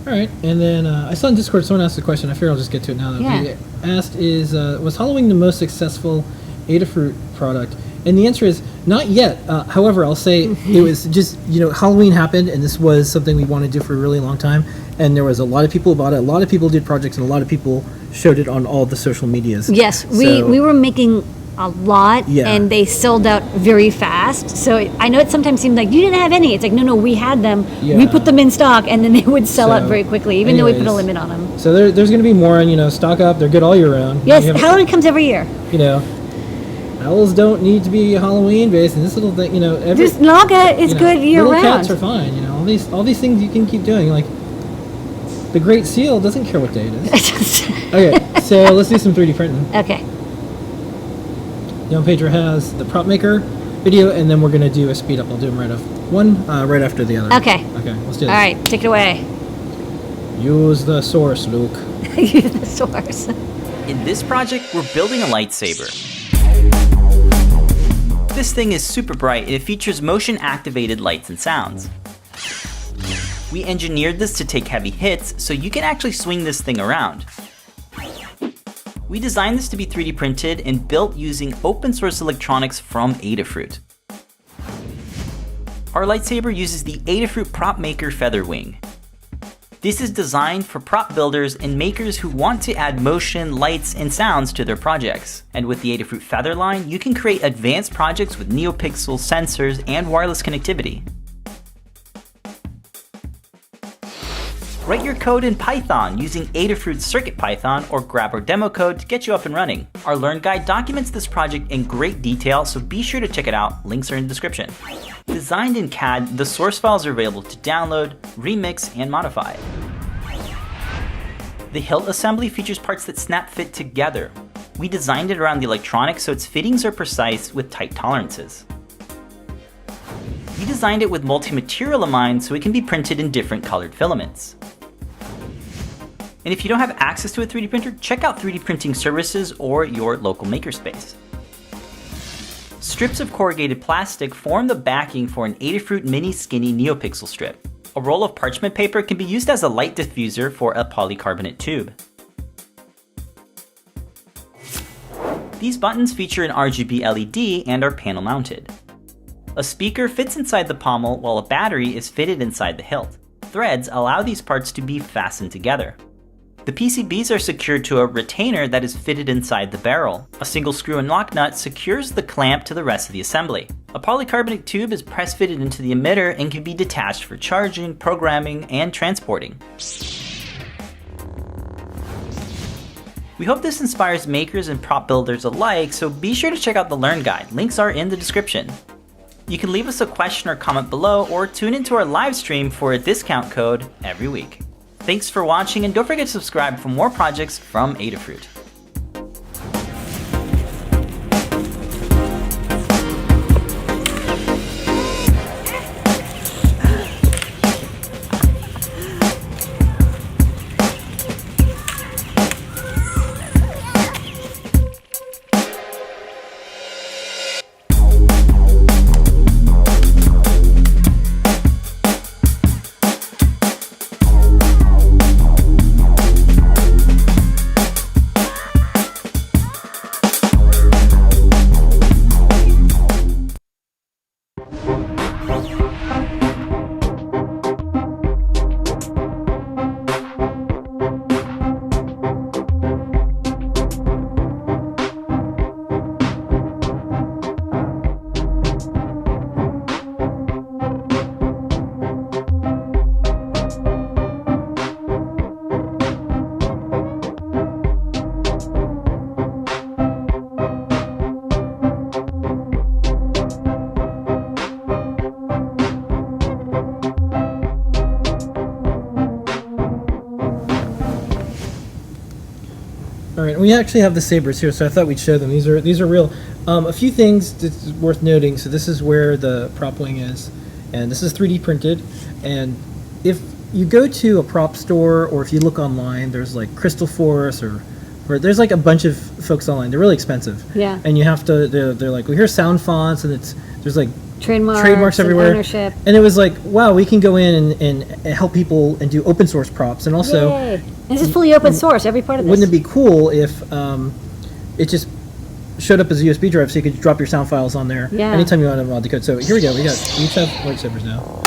Speaker 1: All right, and then I saw in Discord someone asked a question. I figure I'll just get to it now.
Speaker 2: Yeah.
Speaker 1: They asked was Halloween the most successful Adafruit product? And the answer is not yet. However, I'll say it was just, Halloween happened, and this was something we wanted to do for a really long time. And there was a lot of people about it. A lot of people did projects, and a lot of people showed it on all the social medias.
Speaker 2: Yes, we were making a lot, and they sold out very fast. So I know it sometimes seemed like you didn't have any. It's like, no, we had them.
Speaker 1: Yeah.
Speaker 2: We put them in stock, and then they would sell out very quickly, even though we put a limit on them.
Speaker 1: So there's going to be more, and stock up. They're good all year round.
Speaker 2: Yes, Halloween comes every year.
Speaker 1: Owls don't need to be Halloween based, and this little thing,
Speaker 2: just Naga is good year round.
Speaker 1: Little cats are fine, all these things you can keep doing. Like the Great Seal doesn't care what day it is. Okay, so let's do some 3D printing.
Speaker 2: Okay.
Speaker 1: Young Pedro has the prop maker video, and then we're gonna do a speed up. I'll do them right after the other.
Speaker 2: Okay.
Speaker 1: Okay, let's do this.
Speaker 2: All right, take it away.
Speaker 1: Use the source, Luke.
Speaker 2: Use the source.
Speaker 5: In this project, we're building a lightsaber. This thing is super bright and it features motion-activated lights and sounds. We engineered this to take heavy hits, so you can actually swing this thing around. We designed this to be 3D printed and built using open source electronics from Adafruit. Our lightsaber uses the Adafruit Prop Maker Feather Wing. This is designed for prop builders and makers who want to add motion, lights, and sounds to their projects. And with the Adafruit Feather line, you can create advanced projects with NeoPixel sensors and wireless connectivity. Write your code in Python using Adafruit CircuitPython or grab our demo code to get you up and running. Our Learn Guide documents this project in great detail, so be sure to check it out. Links are in the description. Designed in CAD, the source files are available to download, remix, and modify. The hilt assembly features parts that snap fit together. We designed it around the electronics so its fittings are precise with tight tolerances. We designed it with multi-material in mind so it can be printed in different colored filaments. And if you don't have access to a 3D printer, check out 3D printing services or your local makerspace. Strips of corrugated plastic form the backing for an Adafruit Mini Skinny NeoPixel strip. A roll of parchment paper can be used as a light diffuser for a polycarbonate tube. These buttons feature an RGB LED and are panel mounted. A speaker fits inside the pommel while a battery is fitted inside the hilt. Threads allow these parts to be fastened together. The PCBs are secured to a retainer that is fitted inside the barrel. A single screw and lock nut secures the clamp to the rest of the assembly. A polycarbonate tube is press fitted into the emitter and can be detached for charging, programming, and transporting. We hope this inspires makers and prop builders alike, so be sure to check out the Learn Guide. Links are in the description. You can leave us a question or comment below, or tune into our live stream for a discount code every week. Thanks for watching, and don't forget to subscribe for more projects from Adafruit.
Speaker 1: All right, we actually have the sabers here, so I thought we'd show them. These are real. A few things that's worth noting. So this is where the prop wing is, and this is 3D printed. And if you go to a prop store, or if you look online, there's like Crystal Force or there's like a bunch of folks online. They're really expensive.
Speaker 2: Yeah.
Speaker 1: And you have to. They're like, well, here's sound fonts, and there's like
Speaker 2: trademarks
Speaker 1: everywhere.
Speaker 2: Ownership.
Speaker 1: And it was like, wow, we can go in and help people and do open source props, and also.
Speaker 2: Yay. This is fully open source. Every part of this.
Speaker 1: Wouldn't it be cool if it just showed up as a USB drive, so you could drop your sound files on there anytime you want to mod the code? So here we go. We each have lightsabers now.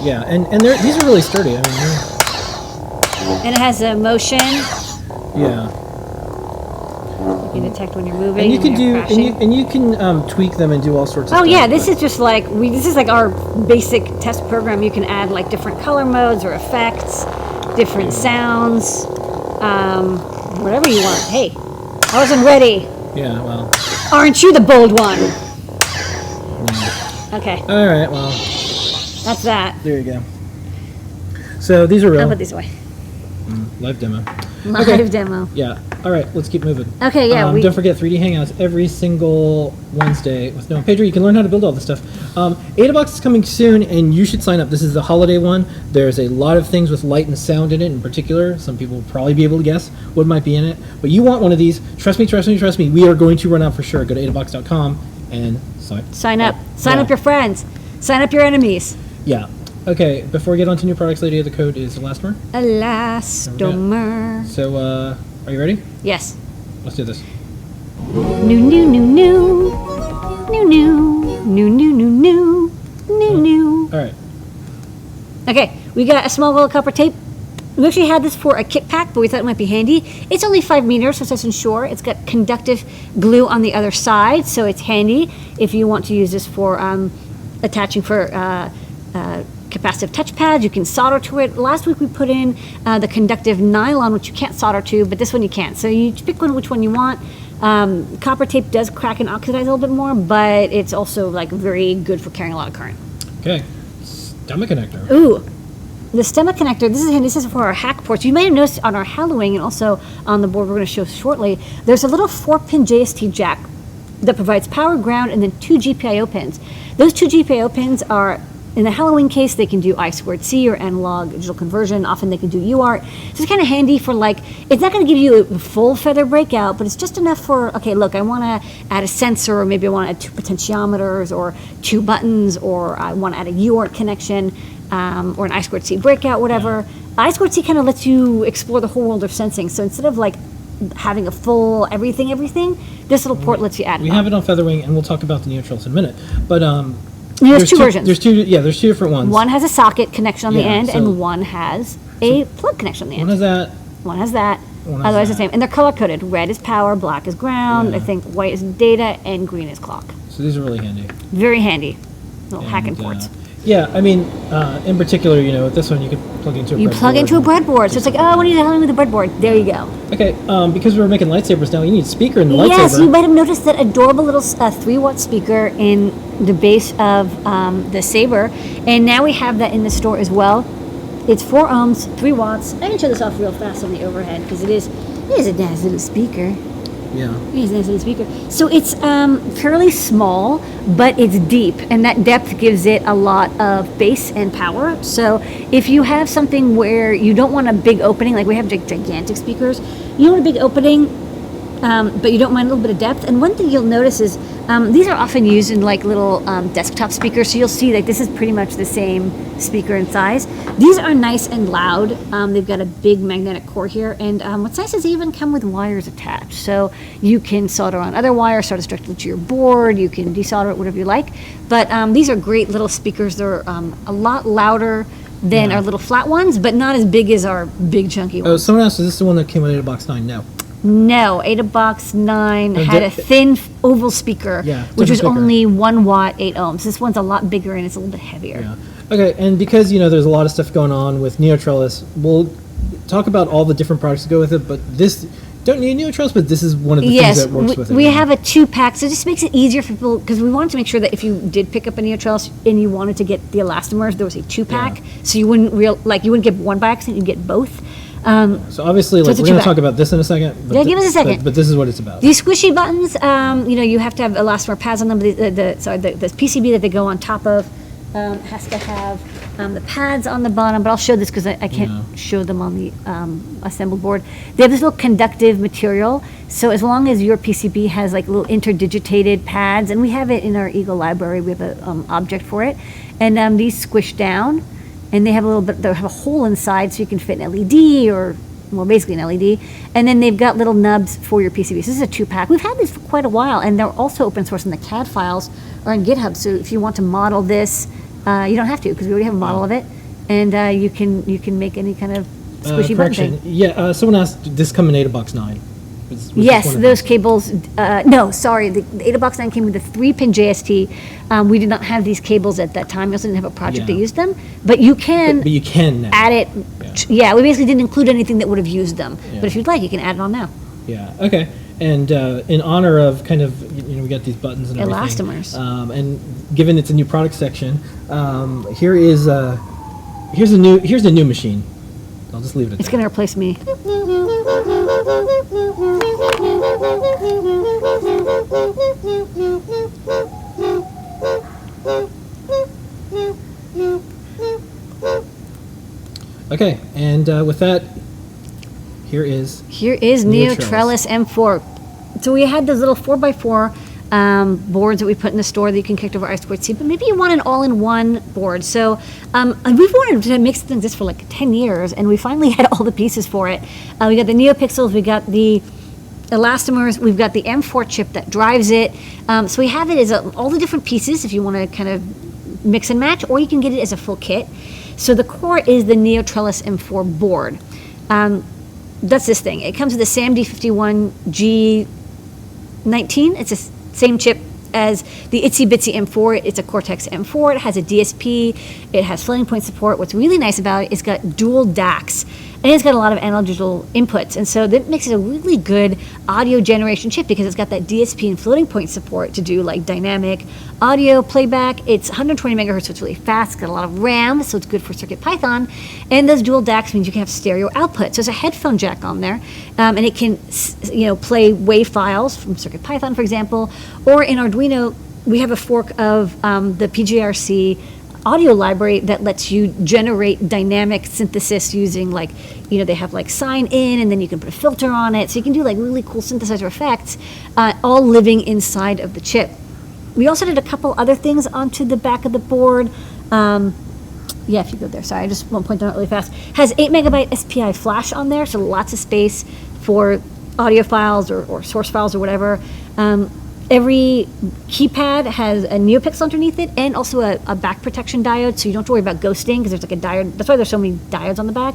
Speaker 1: Yeah, and these are really sturdy. I mean,
Speaker 2: and it has a motion.
Speaker 1: Yeah.
Speaker 2: You can detect when you're moving.
Speaker 1: And you can
Speaker 2: when you're crashing.
Speaker 1: you can tweak them and do all sorts of stuff.
Speaker 2: Oh yeah, this is just like this is like our basic test program. You can add like different color modes or effects, different sounds, whatever you want. Hey, I wasn't ready.
Speaker 1: Yeah, well.
Speaker 2: Aren't you the bold one? Okay.
Speaker 1: All right, well.
Speaker 2: That's that.
Speaker 1: There you go. So these are real.
Speaker 2: I'll put these away.
Speaker 1: Live demo.
Speaker 2: Live demo.
Speaker 1: Yeah. All right, let's keep moving.
Speaker 2: Okay, yeah.
Speaker 1: Don't forget 3D Hangouts every single Wednesday with Noah Pedro. You can learn how to build all this stuff. Eta Box is coming soon, and you should sign up. This is the holiday one. There's a lot of things with light and sound in it in particular. Some people will probably be able to guess what might be in it. But you want one of these. Trust me, trust me, trust me. We are going to run out for sure. Go to etabox.com and sign
Speaker 2: up. Sign up your friends. Sign up your enemies.
Speaker 1: Yeah. Okay, before we get on to new products later, the code is Elastomer.
Speaker 2: Elastomer.
Speaker 1: So, are you ready?
Speaker 2: Yes.
Speaker 1: Let's do this.
Speaker 2: New, new, new, new. New, new. New, new, new, new. New, new.
Speaker 1: All right.
Speaker 2: Okay, we got a small roll of copper tape. We actually had this for a kit pack, but we thought it might be handy. It's only 5 meters, so it says ensure. It's got conductive glue on the other side, so it's handy if you want to use this for attaching for capacitive touchpads. You can solder to it. Last week we put in the conductive nylon, which you can't solder to, but this one you can. So you pick which one you want. Copper tape does crack and oxidize a little bit more, but it's also like very good for carrying a lot of current.
Speaker 1: Okay. Stemma connector.
Speaker 2: Ooh. The stemma connector, this is for our hack ports. You may have noticed on our Halloween and also on the board we're going to show shortly, there's a little 4-pin JST jack that provides power, ground, and then 2 GPIO pins. Those 2 GPIO pins are, in the Halloween case, they can do I2C or analog digital conversion. Often they can do UART. So it's kind of handy for like, it's not going to give you a full feather breakout, but it's just enough for, okay, look, I want to add a sensor, or maybe I want to add 2 potentiometers or 2 buttons, or I want to add a UART connection. Or an I2C breakout, whatever. Yeah. I2C kind of lets you explore the whole world of sensing. So instead of like having a full everything, this little port lets you add.
Speaker 1: We have it on Featherwing, and we'll talk about the Neotrils in a minute. But
Speaker 2: there's 2 versions.
Speaker 1: There's 2 different ones.
Speaker 2: One has a socket connection on the end,
Speaker 1: so
Speaker 2: and one has a plug connection on the end.
Speaker 1: One has that.
Speaker 2: One has that.
Speaker 1: One has
Speaker 2: Otherwise
Speaker 1: that.
Speaker 2: the same. And they're color coded. Red is power, black is ground.
Speaker 1: Yeah.
Speaker 2: I think white is data, and green is clock.
Speaker 1: So these are really handy.
Speaker 2: Very handy. Little hacking ports.
Speaker 1: Yeah, I mean, in particular, with this one you could plug into a breadboard.
Speaker 2: You plug into a breadboard. So it's like, oh, I want to do something with a breadboard. There you go.
Speaker 1: Okay, because we're making lightsabers now, you need a speaker in the lightsaber.
Speaker 2: Yes, you might have noticed that adorable little 3-watt speaker in the base of the Saber. And now we have that in the store as well. It's 4 ohms, 3 watts. I can show this off real fast on the overhead because it is a nice little speaker.
Speaker 1: Yeah.
Speaker 2: It is a nice little speaker. So it's fairly small, but it's deep, and that depth gives it a lot of bass and power. So if you have something where you don't want a big opening, like we have gigantic speakers, you want a big opening, but you don't mind a little bit of depth. And one thing you'll notice is these are often used in like little desktop speakers. So you'll see like this is pretty much the same speaker in size. These are nice and loud. They've got a big magnetic core here. And what's nice is they even come with wires attached. So you can solder on other wires, solder directly to your board. You can desolder it, whatever you like. But these are great little speakers. They're a lot louder than our little flat ones, but not as big as our big chunky ones.
Speaker 1: Oh, someone asked, is this the one that came with Eta Box 9? No.
Speaker 2: No, Eta Box 9 had a thin oval speaker, which was only 1 watt, 8 ohms. This one's a lot bigger and it's a little bit heavier.
Speaker 1: Yeah. Okay, and because there's a lot of stuff going on with Neotrellis, we'll talk about all the different products that go with it. But this don't need Neotrellis, but this is one of the things that works with it.
Speaker 2: We have a 2-pack, so it just makes it easier for people because we wanted to make sure that if you did pick up a Neotrellis and you wanted to get the elastomers, there was a 2-pack, so you wouldn't get one by accident, you'd get both.
Speaker 1: So obviously, we're going to talk about this in a second.
Speaker 2: But give us a second.
Speaker 1: But this is what it's about.
Speaker 2: These squishy buttons, you have to have elastomer pads on them. The PCB that they go on top of has to have the pads on the bottom, but I'll show this because I can't show them on the assembled board. They have this little conductive material, so as long as your PCB has like little interdigitated pads, and we have it in our Eagle library, we have an object for it, and these squish down, and they have they have a hole inside so you can fit an LED or, well, basically an LED, and then they've got little nubs for your PCB. So this is a 2-pack. We've had these for quite a while, and they're also open source, and the CAD files are on GitHub, so if you want to model this, you don't have to, because we already have a model of it, and you can make any kind of squishy button thing.
Speaker 1: Yeah, someone asked, did this come in Eta Box 9?
Speaker 2: Yes, those cables, no, sorry, the Eta Box 9 came with a 3-pin JST. We did not have these cables at that time. We also didn't have a project that used them, but you can,
Speaker 1: but you can now.
Speaker 2: add it. Yeah, we basically didn't include anything that would have used them, but if you'd like, you can add it on now.
Speaker 1: Yeah, okay. And in honor of kind of, we got these buttons and everything.
Speaker 2: Elastomers.
Speaker 1: And given it's a new product section, here's a new machine. I'll just leave it at
Speaker 2: It's
Speaker 1: that.
Speaker 2: going to replace me.
Speaker 1: Okay, and with that, here is
Speaker 2: Neo Trellis M4. So we had those little 4x4 boards that we put in the store that you can connect over I2C, but maybe you want an all-in-one board. So we've wanted to make something like this for like 10 years, and we finally had all the pieces for it. We got the NeoPixels, we got the elastomers, we've got the M4 chip that drives it. So we have it as all the different pieces if you want to kind of mix and match, or you can get it as a full kit. So the core is the Neo Trellis M4 board. That's this thing. It comes with the SAMD51G19. It's the same chip as the Itsy Bitsy M4. It's a Cortex M4. It has a DSP. It has floating point support. What's really nice about it is it's got dual DACs. And it's got a lot of analog digital inputs. And so that makes it a really good audio generation chip because it's got that DSP and floating point support to do like dynamic audio playback. It's 120 megahertz, so it's really fast. It's got a lot of RAM, so it's good for CircuitPython. And those dual DACs means you can have stereo output. So there's a headphone jack on there, and it can play WAV files from CircuitPython, for example. Or in Arduino, we have a fork of the PGRC audio library that lets you generate dynamic synthesis using they have like sign in, and then you can put a filter on it. So you can do like really cool synthesizer effects, all living inside of the chip. We also did a couple other things onto the back of the board. If you go there, sorry, I just want to point them out really fast. Has 8 megabyte SPI flash on there, so lots of space for audio files or source files or whatever. Every keypad has a NeoPixel underneath it and also a back protection diode, so you don't have to worry about ghosting because there's like a diode. That's why there's so many diodes on the back.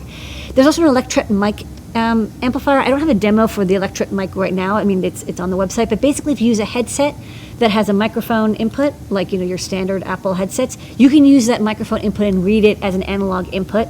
Speaker 2: There's also an electret mic amplifier. I don't have a demo for the electret mic right now. I mean, it's on the website, but basically if you use a headset that has a microphone input, like your standard Apple headsets, you can use that microphone input and read it as an analog input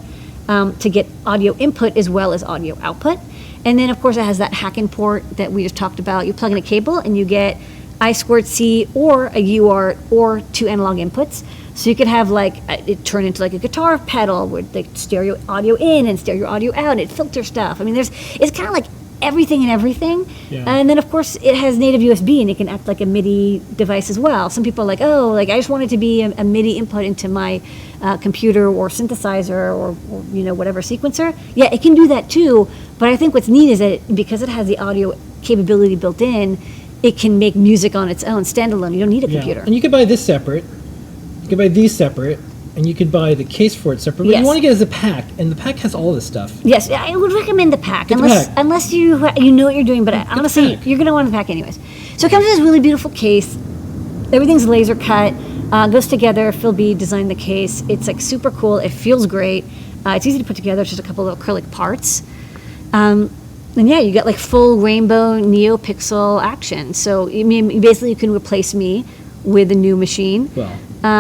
Speaker 2: to get audio input as well as audio output. And then of course it has that hack-in port that we just talked about. You plug in a cable and you get I2C or a UART or 2 analog inputs. So you could have it turn into like a guitar pedal with like stereo audio in and stereo audio out. It filters stuff. I mean, it's kind of like everything and everything. Yeah. And then of course it has native USB and it can act like a MIDI device as well. Some people are like, I just want it to be a MIDI input into my computer or synthesizer or whatever sequencer. Yeah, it can do that too. But I think what's neat is that because it has the audio capability built in, it can make music on its own, standalone. You don't need a computer.
Speaker 1: And you could buy this separate. You could buy these separate. And you could buy the case for it separate. But
Speaker 2: yes.
Speaker 1: You want to get it as a pack. And the pack has all this stuff.
Speaker 2: Yes, I would recommend the pack. Unless you know what you're doing. But honestly, you're going to want the pack anyways. So it comes in this really beautiful case. Everything's laser cut. Goes together. Phil B designed the case. It's like super cool. It feels great. It's easy to put together. It's just a couple of acrylic parts. And yeah, you get like full rainbow NeoPixel action. So basically you can replace me with a new machine.
Speaker 1: Well,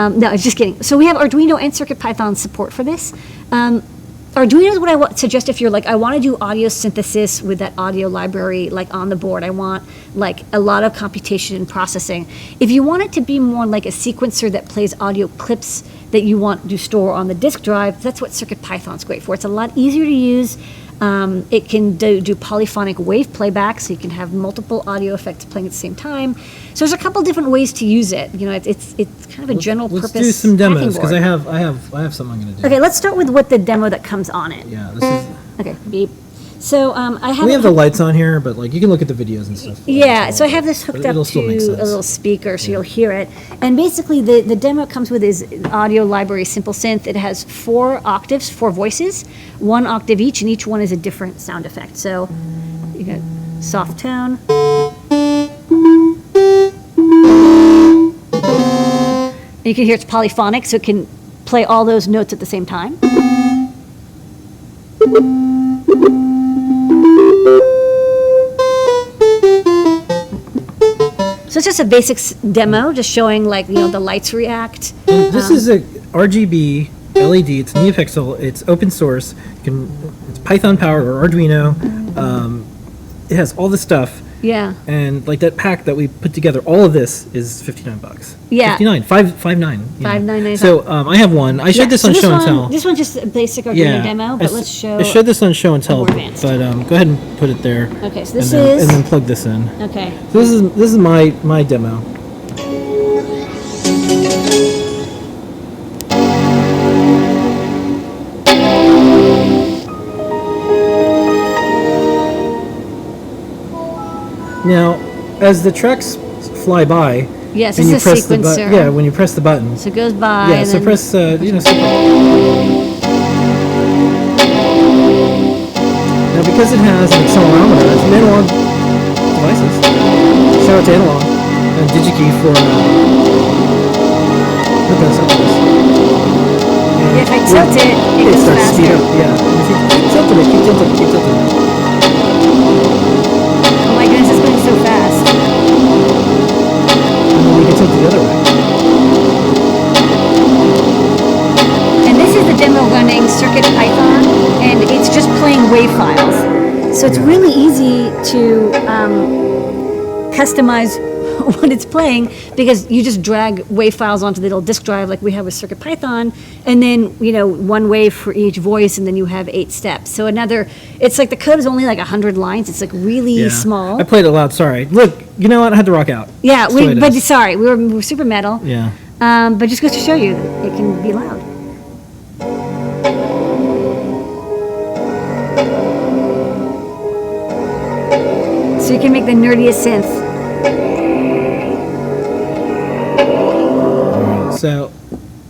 Speaker 2: no, I'm just kidding. So we have Arduino and CircuitPython support for this. Arduino is what I suggest if you're like, I want to do audio synthesis with that audio library like on the board. I want like a lot of computation and processing. If you want it to be more like a sequencer that plays audio clips that you want to store on the disk drive, that's what CircuitPython's great for. It's a lot easier to use. It can do polyphonic wave playback, so you can have multiple audio effects playing at the same time. So there's a couple different ways to use it. You know, it's kind of a general purpose.
Speaker 1: Let's do some demos because
Speaker 2: board.
Speaker 1: I have something I'm going to do.
Speaker 2: Okay, let's start with what the demo that comes on it.
Speaker 1: Yeah, this is.
Speaker 2: Okay, beep. So I have.
Speaker 1: We have the lights on here, but like you can look at the videos and stuff.
Speaker 2: Yeah, so I have this hooked up
Speaker 1: It'll
Speaker 2: to
Speaker 1: still make
Speaker 2: a
Speaker 1: sense.
Speaker 2: little speaker, so you'll hear it. And basically, the demo it comes with is audio library Simple Synth. It has 4 octaves, 4 voices, 1 octave each, and each one is a different sound effect. So you got soft tone. And you can hear it's polyphonic, so it can play all those notes at the same time. So it's just a basic demo, just showing like, you know, the lights react.
Speaker 1: And this is a RGB LED. It's NeoPixel. It's open source. It's Python powered or Arduino. It has all the stuff.
Speaker 2: Yeah.
Speaker 1: And like that pack that we put together, all of this is $59.
Speaker 2: Yeah.
Speaker 1: 59. 5.99.
Speaker 2: $5.99.
Speaker 1: So I have one. I showed this on Show and Tell.
Speaker 2: This one's just a basic Arduino demo, but let's show.
Speaker 1: I showed this on Show and Tell,
Speaker 2: more
Speaker 1: but
Speaker 2: advanced.
Speaker 1: go ahead and put it there.
Speaker 2: Okay, so this
Speaker 1: and
Speaker 2: is.
Speaker 1: then plug this in.
Speaker 2: Okay.
Speaker 1: So this is my demo. Now, as the tracks fly by,
Speaker 2: Yes,
Speaker 1: and
Speaker 2: it's
Speaker 1: you
Speaker 2: a
Speaker 1: press the
Speaker 2: sequencer.
Speaker 1: yeah, when you press the button.
Speaker 2: So it goes by.
Speaker 1: Yeah,
Speaker 2: and
Speaker 1: so
Speaker 2: then
Speaker 1: press skip it. Now, because it has an accelerometer, it's an analog devices. Shout out to analog and DigiKey for hook us up to this. And
Speaker 2: if I tilt it, it goes
Speaker 1: starts to speed
Speaker 2: faster.
Speaker 1: up. Yeah, and if you keep tilting it, keep tilting it, keep tilting it.
Speaker 2: Oh my goodness, it's going so fast.
Speaker 1: And then you can tilt it the other way.
Speaker 2: And this is the demo running CircuitPython, and it's just playing wave files. So it's really easy to customize what it's playing because you just drag wave files onto the little disk drive like we have with CircuitPython, and then, you know, 1 wave for each voice, and then you have 8 steps. So it's like the code is only like 100 lines. It's like really small.
Speaker 1: I played it loud. Sorry. Look, you know what? I had to rock out.
Speaker 2: Yeah,
Speaker 1: That's the way it
Speaker 2: but
Speaker 1: is.
Speaker 2: sorry, we were super metal.
Speaker 1: Yeah.
Speaker 2: But just goes to show you that it can be loud. So you can make the nerdiest synth.
Speaker 1: So,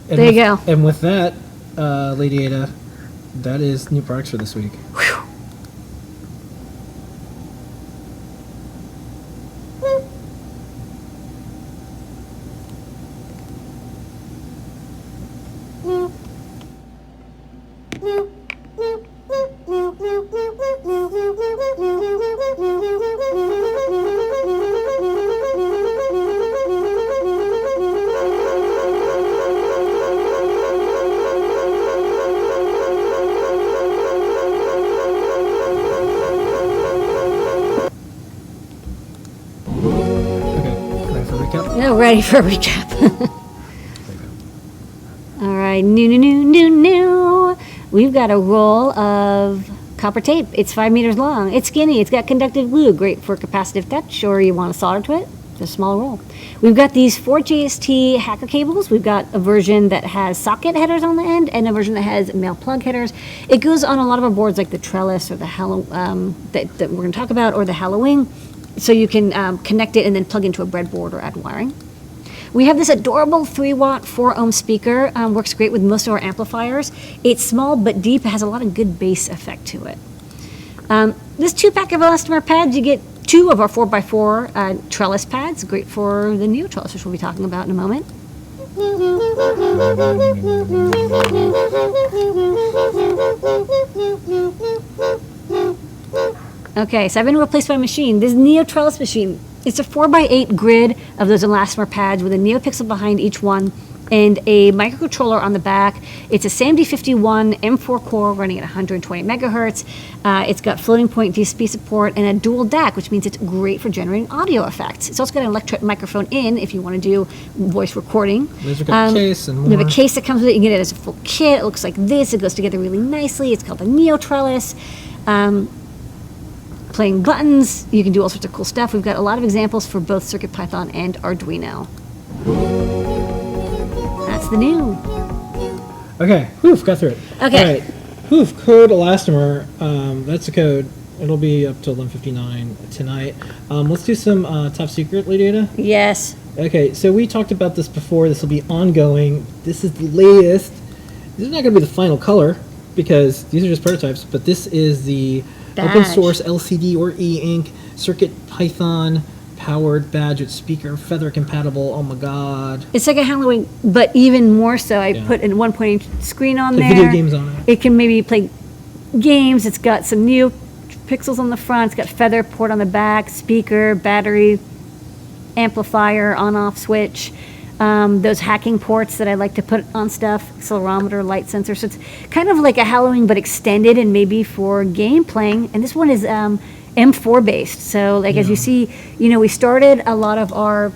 Speaker 2: There you go.
Speaker 1: And with that, Lady Ada, that is new products for this week.
Speaker 2: Ready for a recap. All right, new. We've got a roll of copper tape. It's 5 meters long. It's skinny. It's got conductive glue, great for capacitive touch, or you want to solder to it. It's a small roll. We've got these 4 JST hacker cables. We've got a version that has socket headers on the end and a version that has male plug headers. It goes on a lot of our boards like the Trellis or the that we're going to talk about, or the Halloween. So you can connect it and then plug into a breadboard or add wiring. We have this adorable 3-watt, 4-ohm speaker. Works great with most of our amplifiers. It's small but deep. It has a lot of good bass effect to it. This 2-pack of elastomer pads, you get 2 of our 4x4 trellis pads. Great for the new trellis, which we'll be talking about in a moment. Okay, so I've been replaced by a machine. This Neo Trellis machine. It's a 4x8 grid of those elastomer pads with a NeoPixel behind each one and a microcontroller on the back. It's a SAMD51 M4 core running at 120 megahertz. It's got floating point DSP support and a dual DAC, which means it's great for generating audio effects. It's also got an electric microphone in if you want to do voice recording.
Speaker 1: There's a case and more.
Speaker 2: We have a case that comes with it. You can get it as a full kit. It looks like this. It goes together really nicely. It's called the Neo Trellis. playing buttons. You can do all sorts of cool stuff. We've got a lot of examples for both CircuitPython and Arduino. That's the new.
Speaker 1: Okay, got through it.
Speaker 2: Okay.
Speaker 1: All right, code elastomer. That's the code. It'll be up till 11:59 tonight. Let's do some top secret, Lady Ada.
Speaker 2: Yes.
Speaker 1: Okay, so we talked about this before. This will be ongoing. This is the latest. This is not going to be the final color because these are just prototypes, but this is the open source LCD or e-ink CircuitPython powered badge with speaker feather compatible. Oh my god.
Speaker 2: It's like a Halloween, but even more so. I put a 1.8 screen on there.
Speaker 1: Video games on it.
Speaker 2: It can maybe play games. It's got some new pixels on the front. It's got feather port on the back, speaker, battery, amplifier, on-off switch. Those hacking ports that I like to put on stuff, accelerometer, light sensor. So it's kind of like a Halloween, but extended and maybe for game playing. And this one is M4 based. So like as you see, we started a lot of our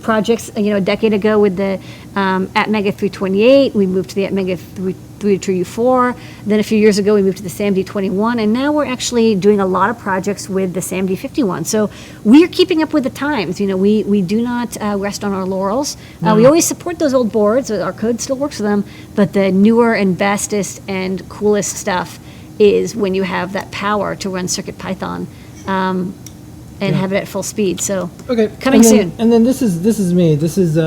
Speaker 2: projects, a decade ago with the Atmega 328. We moved to the Atmega 332U4. Then a few years ago, we moved to the SAMD 21. And now we're actually doing a lot of projects with the SAMD 51. So we are keeping up with the times. We do not rest on our laurels. We always support those old boards. Our code still works for them. But the newer and bestest and coolest stuff is when you have that power to run CircuitPython and have it at full speed. So coming soon.
Speaker 1: And then this is me. This is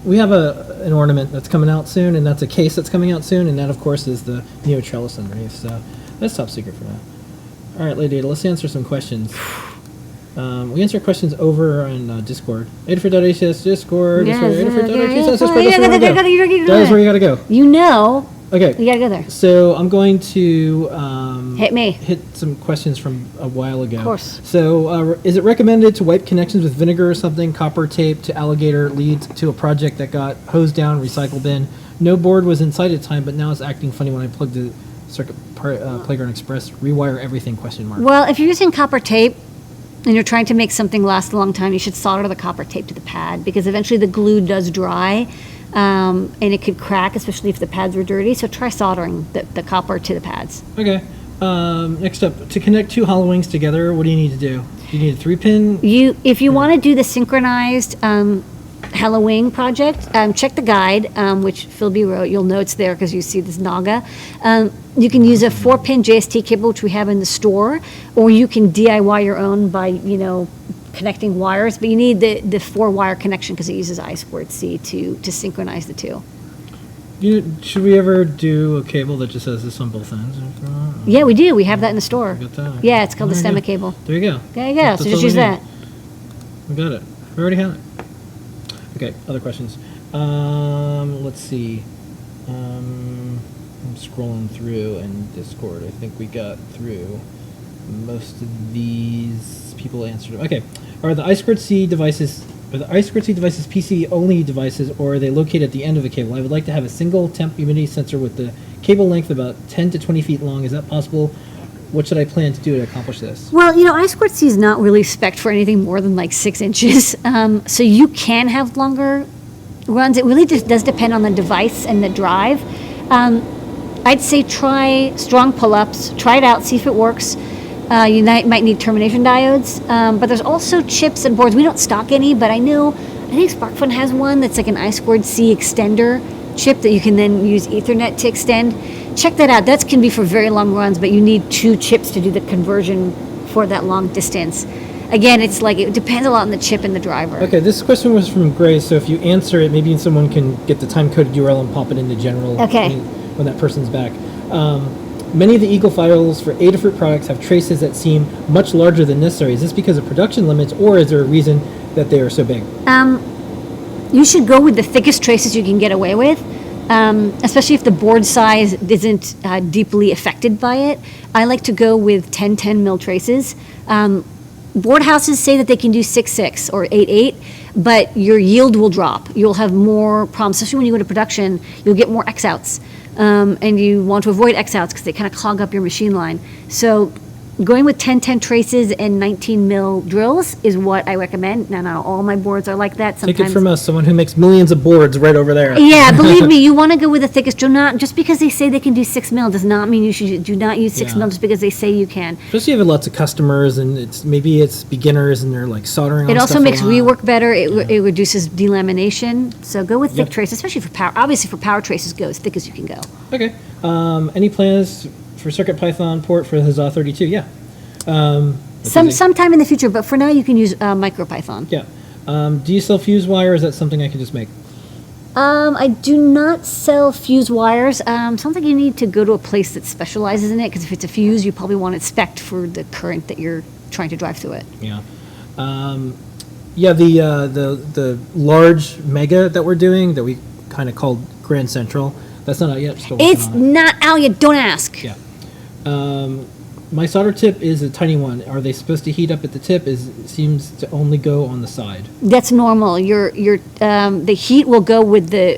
Speaker 1: we have an ornament that's coming out soon, and that's a case that's coming out soon, and that of course is the Neo Trellis underneath. So that's top secret for now. All right, Lady Ada, let's answer some questions. We answer questions over on Discord. Adafruit.hs Discord. Adafruit.hs Discord. That is where you gotta go. Okay.
Speaker 2: You gotta go there.
Speaker 1: So I'm going to
Speaker 2: hit
Speaker 1: some questions from a while ago.
Speaker 2: Of course.
Speaker 1: So is it recommended to wipe connections with vinegar or something? Copper tape to alligator leads to a project that got hosed down, recycle bin. No board was inside at the time, but now it's acting funny when I plug the Circuit Playground Express. Rewire everything? ?
Speaker 2: Well, if you're using copper tape and you're trying to make something last a long time, you should solder the copper tape to the pad because eventually the glue does dry. And it could crack, especially if the pads were dirty. So try soldering the copper to the pads.
Speaker 1: Okay. Next up, to connect two hollow wings together, what do you need to do? Do you need a 3-pin?
Speaker 2: If you want to do the synchronized Hollow Wing project, check the guide, which Phil B wrote. You'll know it's there because you see this Naga. You can use a 4-pin JST cable, which we have in the store, or you can DIY your own by, connecting wires, but you need the 4-wire connection because it uses I2C to synchronize the two.
Speaker 1: Should we ever do a cable that just says this on both ends?
Speaker 2: Yeah, we do. We have that in the store.
Speaker 1: Got that.
Speaker 2: Yeah, it's called the stemma cable.
Speaker 1: There you go.
Speaker 2: There you go. So just use that.
Speaker 1: We got it. We already have it. Okay, other questions. Let's see. I'm scrolling through in Discord. I think we got through most of these. People answered them. Okay. Are the I2C devices PC only devices, or are they located at the end of the cable? I would like to have a single temp humidity sensor with the cable length about 10 to 20 feet long. Is that possible? What should I plan to do to accomplish this?
Speaker 2: Well, I2C is not really spec'd for anything more than like 6 inches. So you can have longer runs. It really just does depend on the device and the drive. I'd say try strong pull-ups. Try it out, see if it works. You might need termination diodes, but there's also chips and boards. We don't stock any, but I think SparkFun has one that's like an I2C extender chip that you can then use Ethernet to extend. Check that out. That can be for very long runs, but you need 2 chips to do the conversion for that long distance. Again, it depends a lot on the chip and the driver.
Speaker 1: Okay, this question was from Gray, so if you answer it, maybe someone can get the time-coded URL and pop it into general when that person's back. Many of the Eagle files for Adafruit products have traces that seem much larger than necessary. Is this because of production limits, or is there a reason that they are so big?
Speaker 2: You should go with the thickest traces you can get away with, especially if the board size isn't deeply affected by it. I like to go with 10-10 mil traces. Board houses say that they can do 6.6 or 8.8, but your yield will drop. You'll have more problems, especially when you go to production. You'll get more X-outs. And you want to avoid X-outs because they kind of clog up your machine line. So Going with 1010 traces and 19 mil drills is what I recommend. Now, not all my boards are like that.
Speaker 1: Take it from us, someone who makes millions of boards right over there.
Speaker 2: Yeah, believe me, you want to go with the thickest drill. Not just because they say they can do 6 mil does not mean you should do not use 6 mil just because they say you can.
Speaker 1: Especially if you have lots of customers and maybe it's beginners and they're like soldering.
Speaker 2: It
Speaker 1: on
Speaker 2: also
Speaker 1: stuff
Speaker 2: makes
Speaker 1: a lot.
Speaker 2: rework better. It reduces delamination. So go with thick traces, especially for power. Obviously, for power traces, go as thick as you can go.
Speaker 1: Okay. Any plans for CircuitPython port for Huzzah 32? Yeah.
Speaker 2: Sometime in the future, but for now you can use MicroPython.
Speaker 1: Yeah. Do you sell fuse wire, or is that something I can just make?
Speaker 2: I do not sell fuse wires. Sounds like you need to go to a place that specializes in it, because if it's a fuse, you probably want it spec'd for the current that you're trying to drive through it.
Speaker 1: Yeah. Yeah, the large mega that we're doing that we kind of called Grand Central, that's not out yet. Still working
Speaker 2: It's
Speaker 1: on it.
Speaker 2: not out yet. Don't ask.
Speaker 1: Yeah. My solder tip is a tiny one. Are they supposed to heat up at the tip? It seems to only go on the side.
Speaker 2: That's normal. The heat will go with the